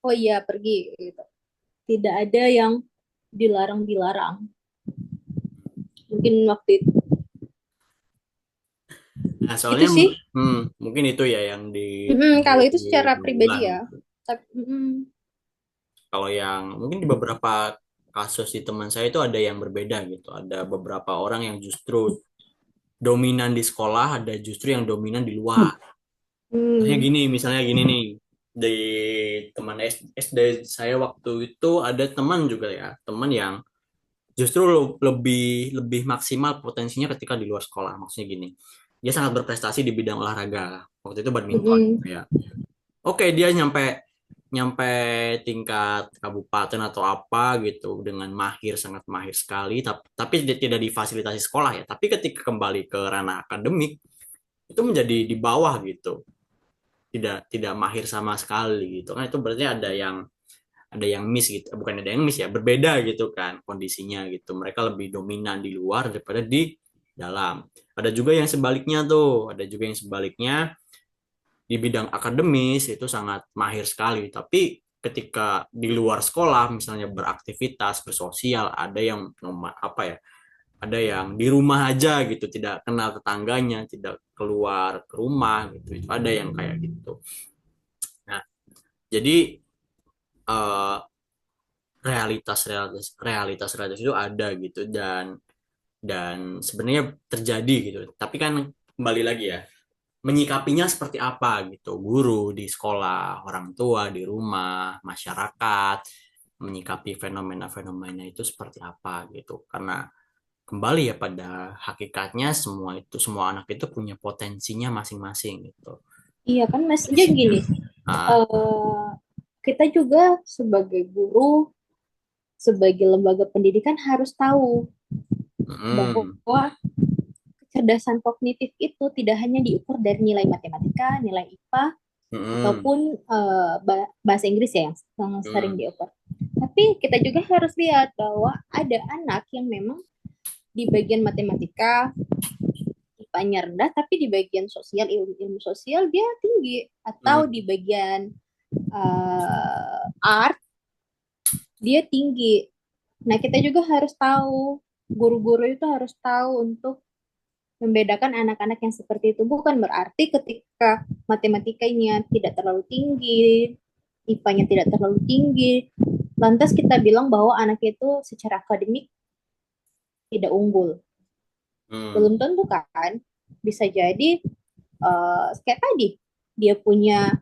oh iya pergi gitu. Tidak ada yang dilarang-dilarang. Mungkin waktu
Nah,
itu
soalnya
sih.
mungkin itu ya yang
Kalau itu
di
secara pribadi
unggulan
ya.
gitu.
Tapi,
Kalau yang mungkin di beberapa kasus di teman saya itu ada yang berbeda gitu. Ada beberapa orang yang justru dominan di sekolah, ada justru yang dominan di luar.
hmm,
Misalnya gini nih, di teman SD saya waktu itu ada teman juga ya, teman yang justru lebih lebih maksimal potensinya ketika di luar sekolah. Maksudnya gini, dia sangat berprestasi di bidang olahraga. Waktu itu badminton
mm,
gitu ya. Oke, dia nyampe nyampe tingkat kabupaten atau apa gitu dengan mahir sangat mahir sekali tapi tidak difasilitasi sekolah ya tapi ketika kembali ke ranah akademik itu menjadi di bawah gitu tidak mahir sama sekali gitu kan itu berarti ada yang miss gitu bukan ada yang miss ya berbeda gitu kan kondisinya gitu mereka lebih dominan di luar daripada di dalam ada juga yang sebaliknya tuh ada juga yang sebaliknya di bidang akademis itu sangat mahir sekali. Tapi ketika di luar sekolah, misalnya beraktivitas, bersosial, ada yang apa ya, ada yang di rumah aja gitu, tidak kenal tetangganya, tidak keluar ke rumah gitu. Itu ada yang kayak gitu. Nah, jadi eh, realitas itu ada gitu dan sebenarnya terjadi gitu. Tapi kan kembali lagi ya menyikapinya seperti apa gitu. Guru di sekolah, orang tua di rumah, masyarakat menyikapi fenomena-fenomena itu seperti apa gitu. Karena kembali ya pada hakikatnya semua anak itu punya potensinya masing-masing gitu.
iya kan mas,
Jadi
jadi gini,
ah,
eh, kita juga sebagai guru, sebagai lembaga pendidikan harus tahu
mm,
bahwa kecerdasan kognitif itu tidak hanya diukur dari nilai matematika, nilai IPA,
mm,
ataupun bahasa Inggris ya yang sering
mm,
diukur. Tapi kita juga harus lihat bahwa ada anak yang memang di bagian matematika IPA-nya rendah, tapi di bagian sosial, ilmu sosial dia tinggi. Atau
mm,
di bagian art dia tinggi. Nah, kita juga harus tahu, guru-guru itu harus tahu untuk membedakan anak-anak yang seperti itu. Bukan berarti ketika matematikanya tidak terlalu tinggi, IPA-nya tidak terlalu tinggi, lantas kita bilang bahwa anak itu secara akademik tidak unggul.
mm,
Belum tentu kan. Bisa jadi kayak tadi, dia punya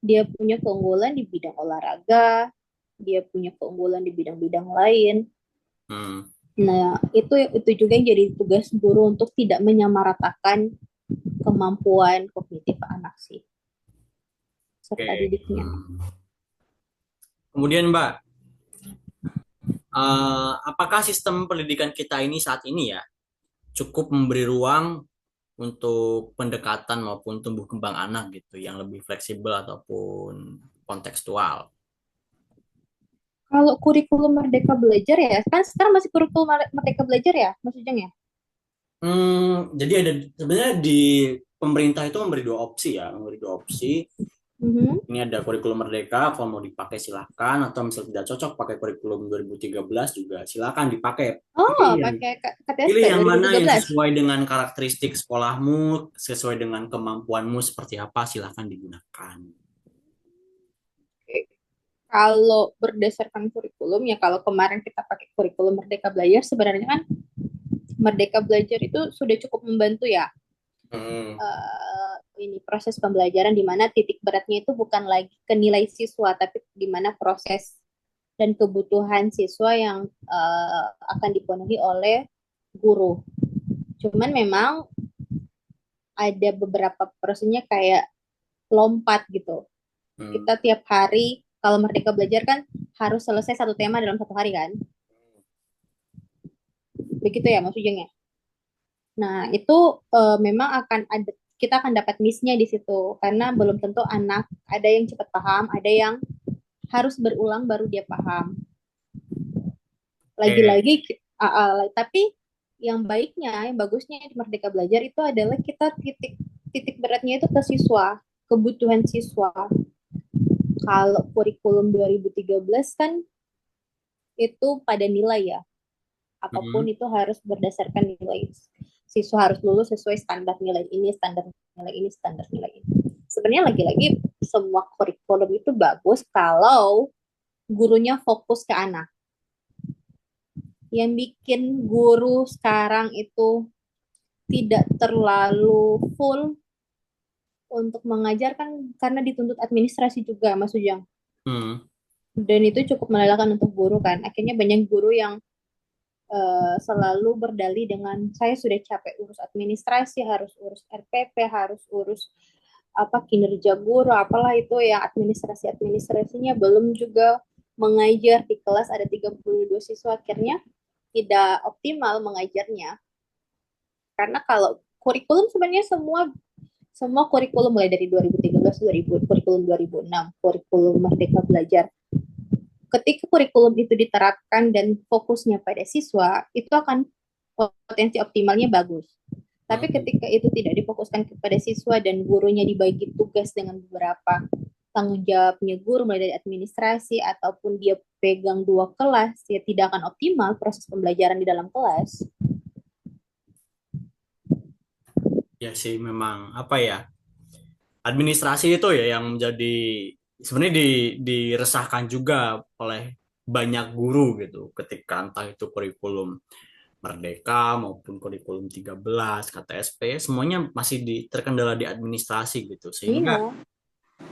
dia punya keunggulan di bidang olahraga, dia punya keunggulan di bidang-bidang lain.
Hmm.
Nah, itu juga yang jadi tugas guru untuk tidak menyamaratakan kemampuan kognitif anak sih, serta
Oke.
didiknya.
Kemudian Mbak, apakah sistem pendidikan kita ini saat ini ya cukup memberi ruang untuk pendekatan maupun tumbuh kembang anak gitu yang lebih fleksibel ataupun kontekstual?
Kalau kurikulum Merdeka Belajar ya, kan sekarang masih kurikulum Merdeka Belajar ya, Mas Ujang ya?
Jadi ada sebenarnya di pemerintah itu memberi dua opsi ya, memberi dua opsi.
Mhm.
Ini ada kurikulum Merdeka, kalau mau dipakai silahkan, atau misalnya tidak cocok pakai kurikulum 2013 juga silahkan dipakai.
Oh,
Pilih yang
pakai KTSP
pilih yang mana yang
2013.
sesuai dengan karakteristik sekolahmu, sesuai dengan kemampuanmu seperti apa, silahkan digunakan.
Oke. Kalau berdasarkan kurikulum ya, kalau kemarin kita pakai kurikulum Merdeka Belajar, sebenarnya kan Merdeka Belajar itu sudah cukup membantu ya,
Hmm,
ini proses pembelajaran di mana titik beratnya itu bukan lagi ke nilai siswa, tapi di mana proses dan kebutuhan siswa yang akan dipenuhi oleh guru. Cuman memang ada beberapa prosesnya kayak lompat gitu.
hmm.
Kita tiap hari kalau Merdeka Belajar kan harus selesai satu tema dalam satu hari kan. Begitu ya Mas Ujeng ya. Nah, itu memang akan ada, kita akan dapat miss-nya di situ karena belum tentu anak ada yang cepat paham, ada yang harus berulang baru dia paham.
Oke.
Lagi-lagi tapi yang baiknya, yang bagusnya di Merdeka Belajar itu adalah kita titik titik beratnya itu ke siswa, kebutuhan siswa. Kalau kurikulum 2013 kan itu pada nilai ya, apapun
Hmm.
itu harus berdasarkan nilai. Siswa harus lulus sesuai standar nilai ini, standar nilai ini, standar nilai ini. Sebenarnya lagi-lagi semua kurikulum itu bagus kalau gurunya fokus ke anak. Yang bikin guru sekarang itu tidak terlalu full untuk mengajarkan karena dituntut administrasi juga, Mas Ujang.
Hmm.
Dan itu cukup melelahkan untuk guru kan. Akhirnya banyak guru yang selalu berdalih dengan saya sudah capek urus administrasi, harus urus RPP, harus urus apa kinerja guru, apalah itu yang administrasinya belum juga mengajar di kelas ada 32 siswa akhirnya tidak optimal mengajarnya. Karena kalau kurikulum sebenarnya semua semua kurikulum mulai dari 2013, 2000, kurikulum 2006, kurikulum Merdeka Belajar. Ketika kurikulum itu diterapkan dan fokusnya pada siswa, itu akan potensi optimalnya bagus. Tapi
Hmm.
ketika itu tidak difokuskan kepada siswa dan gurunya dibagi tugas dengan beberapa tanggung jawabnya guru mulai dari administrasi ataupun dia pegang dua kelas, ya tidak akan optimal proses pembelajaran di dalam kelas.
Ya sih memang apa ya, administrasi itu ya yang menjadi sebenarnya diresahkan juga oleh banyak guru gitu ketika entah itu kurikulum Merdeka maupun kurikulum 13 KTSP semuanya masih terkendala di administrasi gitu sehingga
Iya,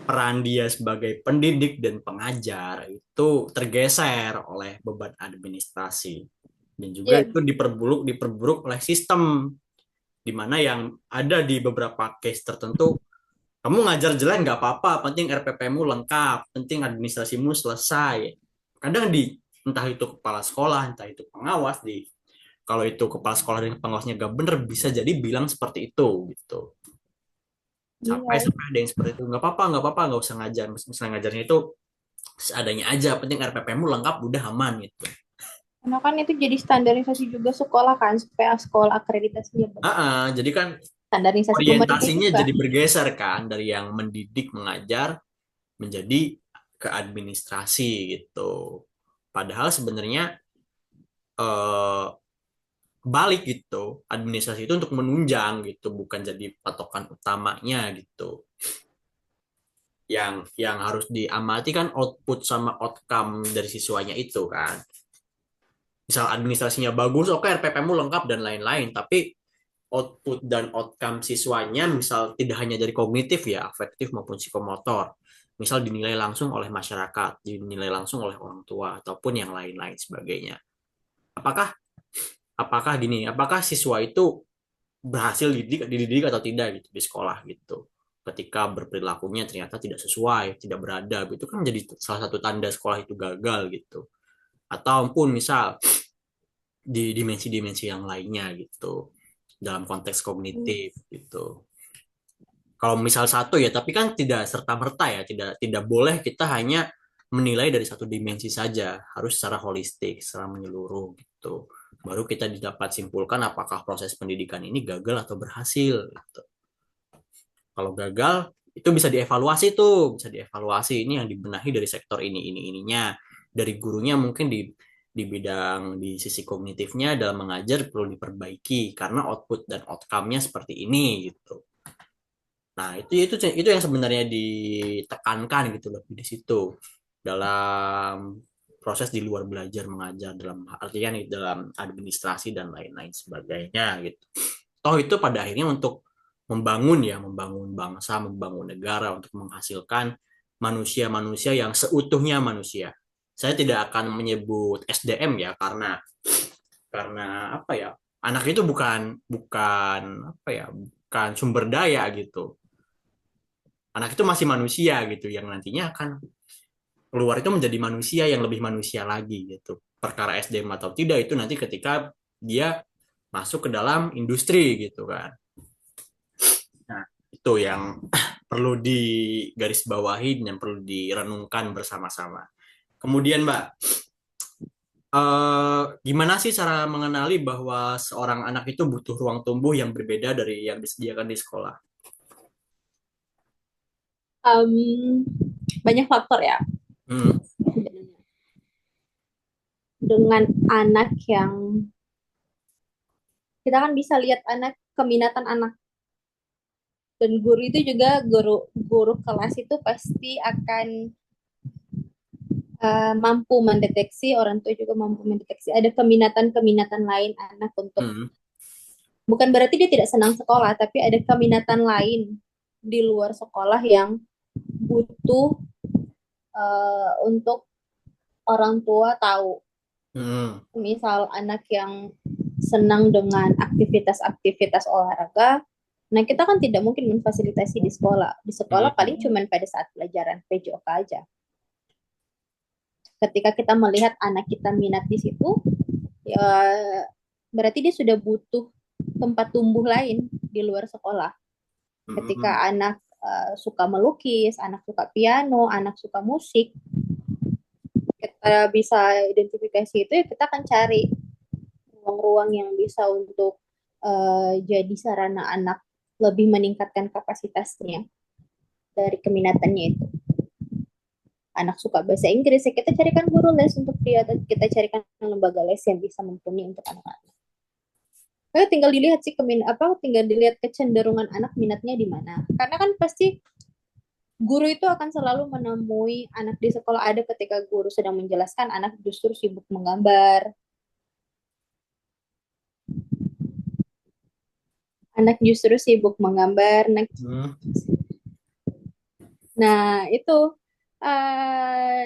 peran dia sebagai pendidik dan pengajar itu tergeser oleh beban administrasi dan juga
iya,
itu diperburuk oleh sistem di mana yang ada di beberapa case tertentu. Kamu ngajar jelek nggak apa-apa, penting RPP-mu lengkap, penting administrasimu selesai. Kadang entah itu kepala sekolah, entah itu pengawas kalau itu kepala sekolah dan pengawasnya gak bener bisa jadi bilang seperti itu gitu. Sampai
iya.
sampai ada yang seperti itu nggak apa-apa, nggak usah ngajar. Misalnya ngajarnya itu seadanya aja, penting RPP-mu lengkap, udah aman gitu.
Karena kan itu jadi standarisasi juga sekolah kan, supaya sekolah akreditasinya bagus.
Jadi kan
Standarisasi pemerintah
orientasinya
juga.
jadi bergeser kan dari yang mendidik mengajar menjadi ke administrasi gitu. Padahal sebenarnya eh, balik gitu. Administrasi itu untuk menunjang gitu, bukan jadi patokan utamanya gitu. Yang harus diamati kan output sama outcome dari siswanya itu kan. Misal administrasinya bagus, oke RPP-mu lengkap dan lain-lain, tapi output dan outcome siswanya misal tidak hanya dari kognitif ya, afektif maupun psikomotor. misal dinilai langsung oleh masyarakat, dinilai langsung oleh orang tua ataupun yang lain-lain sebagainya. Apakah apakah gini, apakah siswa itu berhasil dididik atau tidak gitu di sekolah gitu. Ketika berperilakunya ternyata tidak sesuai, tidak beradab, itu kan menjadi salah satu tanda sekolah itu gagal gitu. Ataupun misal di dimensi-dimensi yang lainnya gitu, dalam konteks kognitif gitu. Kalau misal satu ya, tapi kan tidak serta-merta ya, tidak tidak boleh kita hanya menilai dari satu dimensi saja, harus secara holistik, secara menyeluruh gitu. Baru kita dapat simpulkan apakah proses pendidikan ini gagal atau berhasil gitu. Kalau gagal itu bisa dievaluasi tuh, bisa dievaluasi ini yang dibenahi dari sektor ini ininya. Dari gurunya mungkin di bidang di sisi kognitifnya dalam mengajar perlu diperbaiki karena output dan outcome-nya seperti ini gitu. Nah, itu yang sebenarnya ditekankan gitu loh di situ dalam proses di luar belajar mengajar dalam artian dalam administrasi dan lain-lain sebagainya gitu. Toh itu pada akhirnya untuk membangun ya, membangun bangsa, membangun negara untuk menghasilkan manusia-manusia yang seutuhnya manusia. Saya tidak akan menyebut SDM ya karena apa ya? Anak itu bukan bukan apa ya? Bukan sumber daya gitu. Anak itu masih manusia gitu yang nantinya akan keluar itu menjadi manusia yang lebih manusia lagi gitu. Perkara SDM atau tidak itu nanti ketika dia masuk ke dalam industri gitu kan. Nah, itu yang perlu digarisbawahi dan perlu direnungkan bersama-sama. Kemudian Mbak, gimana sih cara mengenali bahwa seorang anak itu butuh ruang tumbuh yang berbeda dari yang disediakan di sekolah?
Um, Banyak faktor ya.
Hmm.
Dengan anak yang kita kan bisa lihat anak keminatan anak, dan guru itu juga guru guru kelas itu pasti akan mampu mendeteksi, orang tua juga mampu mendeteksi ada keminatan-keminatan lain anak untuk,
Hmm.
bukan berarti dia tidak senang sekolah, tapi ada keminatan lain di luar sekolah yang butuh untuk orang tua tahu.
Hmm.
Misal anak yang senang dengan aktivitas-aktivitas olahraga, nah kita kan tidak mungkin memfasilitasi di sekolah. Di sekolah paling
Hmm.
cuman pada saat pelajaran PJOK aja. Ketika kita melihat anak kita minat di situ, ya berarti dia sudah butuh tempat tumbuh lain di luar sekolah.
Hmm.
Ketika anak suka melukis, anak suka piano, anak suka musik, kita bisa identifikasi itu, ya kita akan cari ruang-ruang yang bisa untuk jadi sarana anak lebih meningkatkan kapasitasnya dari keminatannya itu. Anak suka bahasa Inggris, ya kita carikan guru les untuk dia, dan kita carikan lembaga les yang bisa mumpuni untuk anak-anak. Tinggal dilihat sih tinggal dilihat kecenderungan anak minatnya di mana. Karena kan pasti guru itu akan selalu menemui anak di sekolah, ada ketika guru sedang menjelaskan anak justru sibuk menggambar, anak justru sibuk menggambar. Nah,
Hmm.
nah itu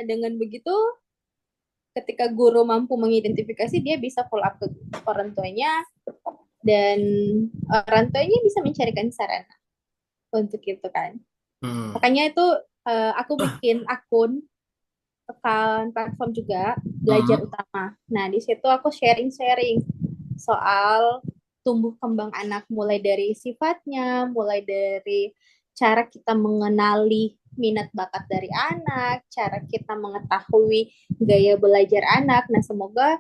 dengan begitu, ketika guru mampu mengidentifikasi, dia bisa follow up ke orang tuanya, dan orang tuanya bisa mencarikan sarana untuk itu kan.
Hmm.
Makanya itu aku bikin akun platform juga, belajar
Hmm.
utama. Nah, di situ aku sharing-sharing soal tumbuh kembang anak, mulai dari sifatnya, mulai dari cara kita mengenali minat bakat dari anak, cara kita mengetahui gaya belajar anak. Nah, semoga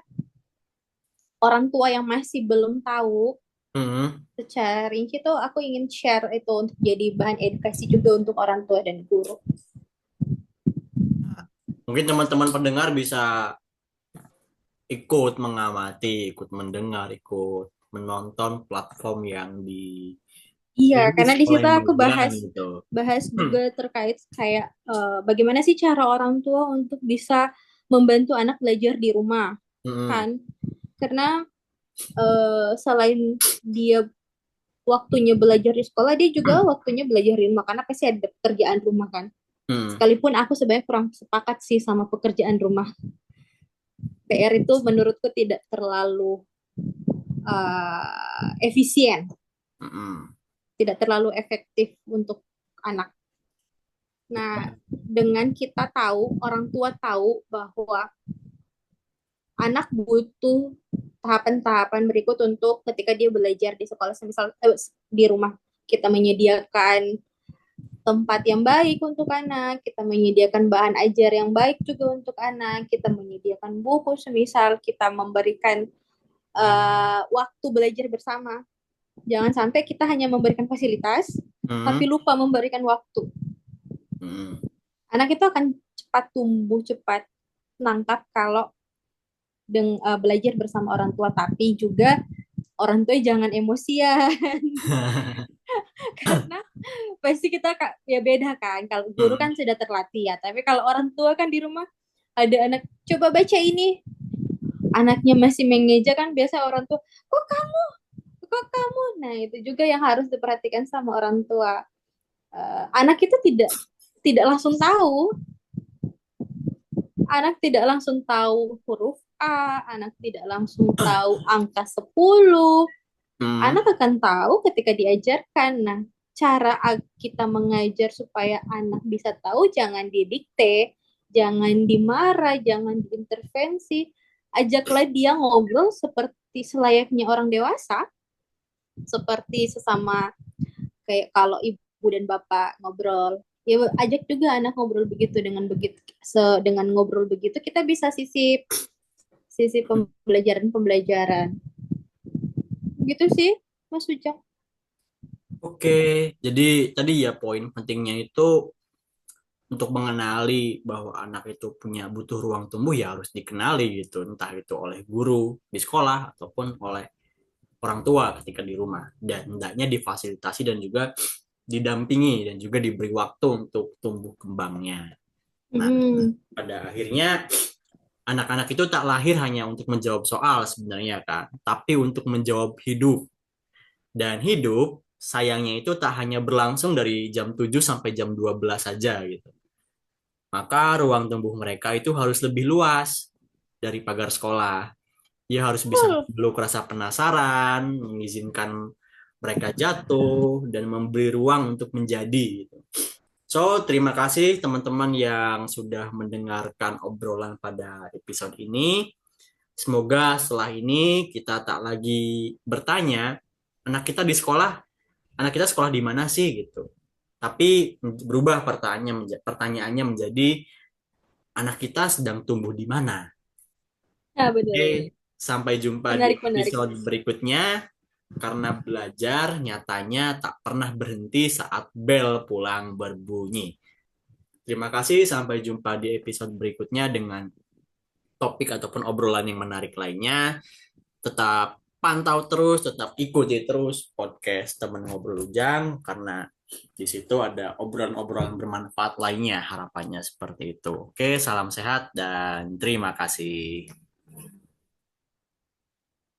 orang tua yang masih belum tahu
Hmm.
secara rinci tuh, aku ingin share itu untuk jadi bahan edukasi juga untuk orang tua dan guru.
Mungkin teman-teman pendengar bisa ikut mengamati, ikut mendengar, ikut menonton platform yang
Iya,
dirilis
karena di
oleh
situ
Mbak
aku
Dian
bahas
gitu.
bahas
Hmm.
juga terkait kayak bagaimana sih cara orang tua untuk bisa membantu anak belajar di rumah
Hmm.
kan. Karena selain dia waktunya belajar di sekolah, dia juga waktunya belajar di rumah karena pasti ada pekerjaan rumah kan.
Hmm.
Sekalipun aku sebenarnya kurang sepakat sih sama pekerjaan rumah. PR itu menurutku tidak terlalu efisien,
Mm-mm.
tidak terlalu efektif untuk anak. Nah, dengan kita tahu, orang tua tahu bahwa anak butuh tahapan-tahapan berikut untuk ketika dia belajar di sekolah, misal di rumah kita menyediakan tempat yang baik untuk anak, kita menyediakan bahan ajar yang baik juga untuk anak, kita menyediakan buku, semisal kita memberikan waktu belajar bersama. Jangan sampai kita hanya memberikan fasilitas, tapi
Hmm.
lupa memberikan waktu.
Hmm.
Anak itu akan cepat tumbuh, cepat nangkap kalau belajar bersama orang tua, tapi juga orang tua jangan emosian. Karena pasti kita ya beda kan, kalau guru
Hmm.
kan sudah terlatih ya, tapi kalau orang tua kan di rumah ada anak coba baca ini, anaknya masih mengeja kan, biasa orang tua kok kamu, nah itu juga yang harus diperhatikan sama orang tua. Anak itu tidak tidak langsung tahu, anak tidak langsung tahu huruf A, anak tidak langsung tahu angka 10.
Hmm.
Anak akan tahu ketika diajarkan. Nah, cara kita mengajar supaya anak bisa tahu, jangan didikte, jangan dimarah, jangan diintervensi. Ajaklah dia ngobrol seperti selayaknya orang dewasa, seperti sesama, kayak kalau ibu dan bapak ngobrol. Ya ajak juga anak ngobrol begitu, dengan ngobrol begitu kita bisa sisip sisi pembelajaran-pembelajaran. Gitu sih, Mas Ujang.
Oke, jadi tadi ya poin pentingnya itu untuk mengenali bahwa anak itu punya butuh ruang tumbuh ya harus dikenali gitu, entah itu oleh guru di sekolah ataupun oleh orang tua ketika di rumah, dan hendaknya difasilitasi dan juga didampingi dan juga diberi waktu untuk tumbuh kembangnya. Nah,
Hmm.
pada akhirnya anak-anak itu tak lahir hanya untuk menjawab soal sebenarnya kan, tapi untuk menjawab hidup. Dan hidup sayangnya itu tak hanya berlangsung dari jam 7 sampai jam 12 saja gitu. Maka ruang tumbuh mereka itu harus lebih luas dari pagar sekolah. Dia harus bisa
Betul.
dulu rasa penasaran, mengizinkan mereka jatuh, dan memberi ruang untuk menjadi gitu. So, terima kasih teman-teman yang sudah mendengarkan obrolan pada episode ini. Semoga setelah ini kita tak lagi bertanya, anak kita di sekolah, anak kita sekolah di mana sih gitu. Tapi berubah pertanyaannya menjadi anak kita sedang tumbuh di mana.
Nah,
Oke,
betul.
sampai jumpa di
Menarik, menarik.
episode berikutnya. Karena belajar nyatanya tak pernah berhenti saat bel pulang berbunyi. Terima kasih, sampai jumpa di episode berikutnya dengan topik ataupun obrolan yang menarik lainnya. Tetap pantau terus, tetap ikuti terus podcast temen ngobrol Ujang karena di situ ada obrolan-obrolan bermanfaat lainnya, harapannya seperti itu. Oke, salam sehat dan terima kasih.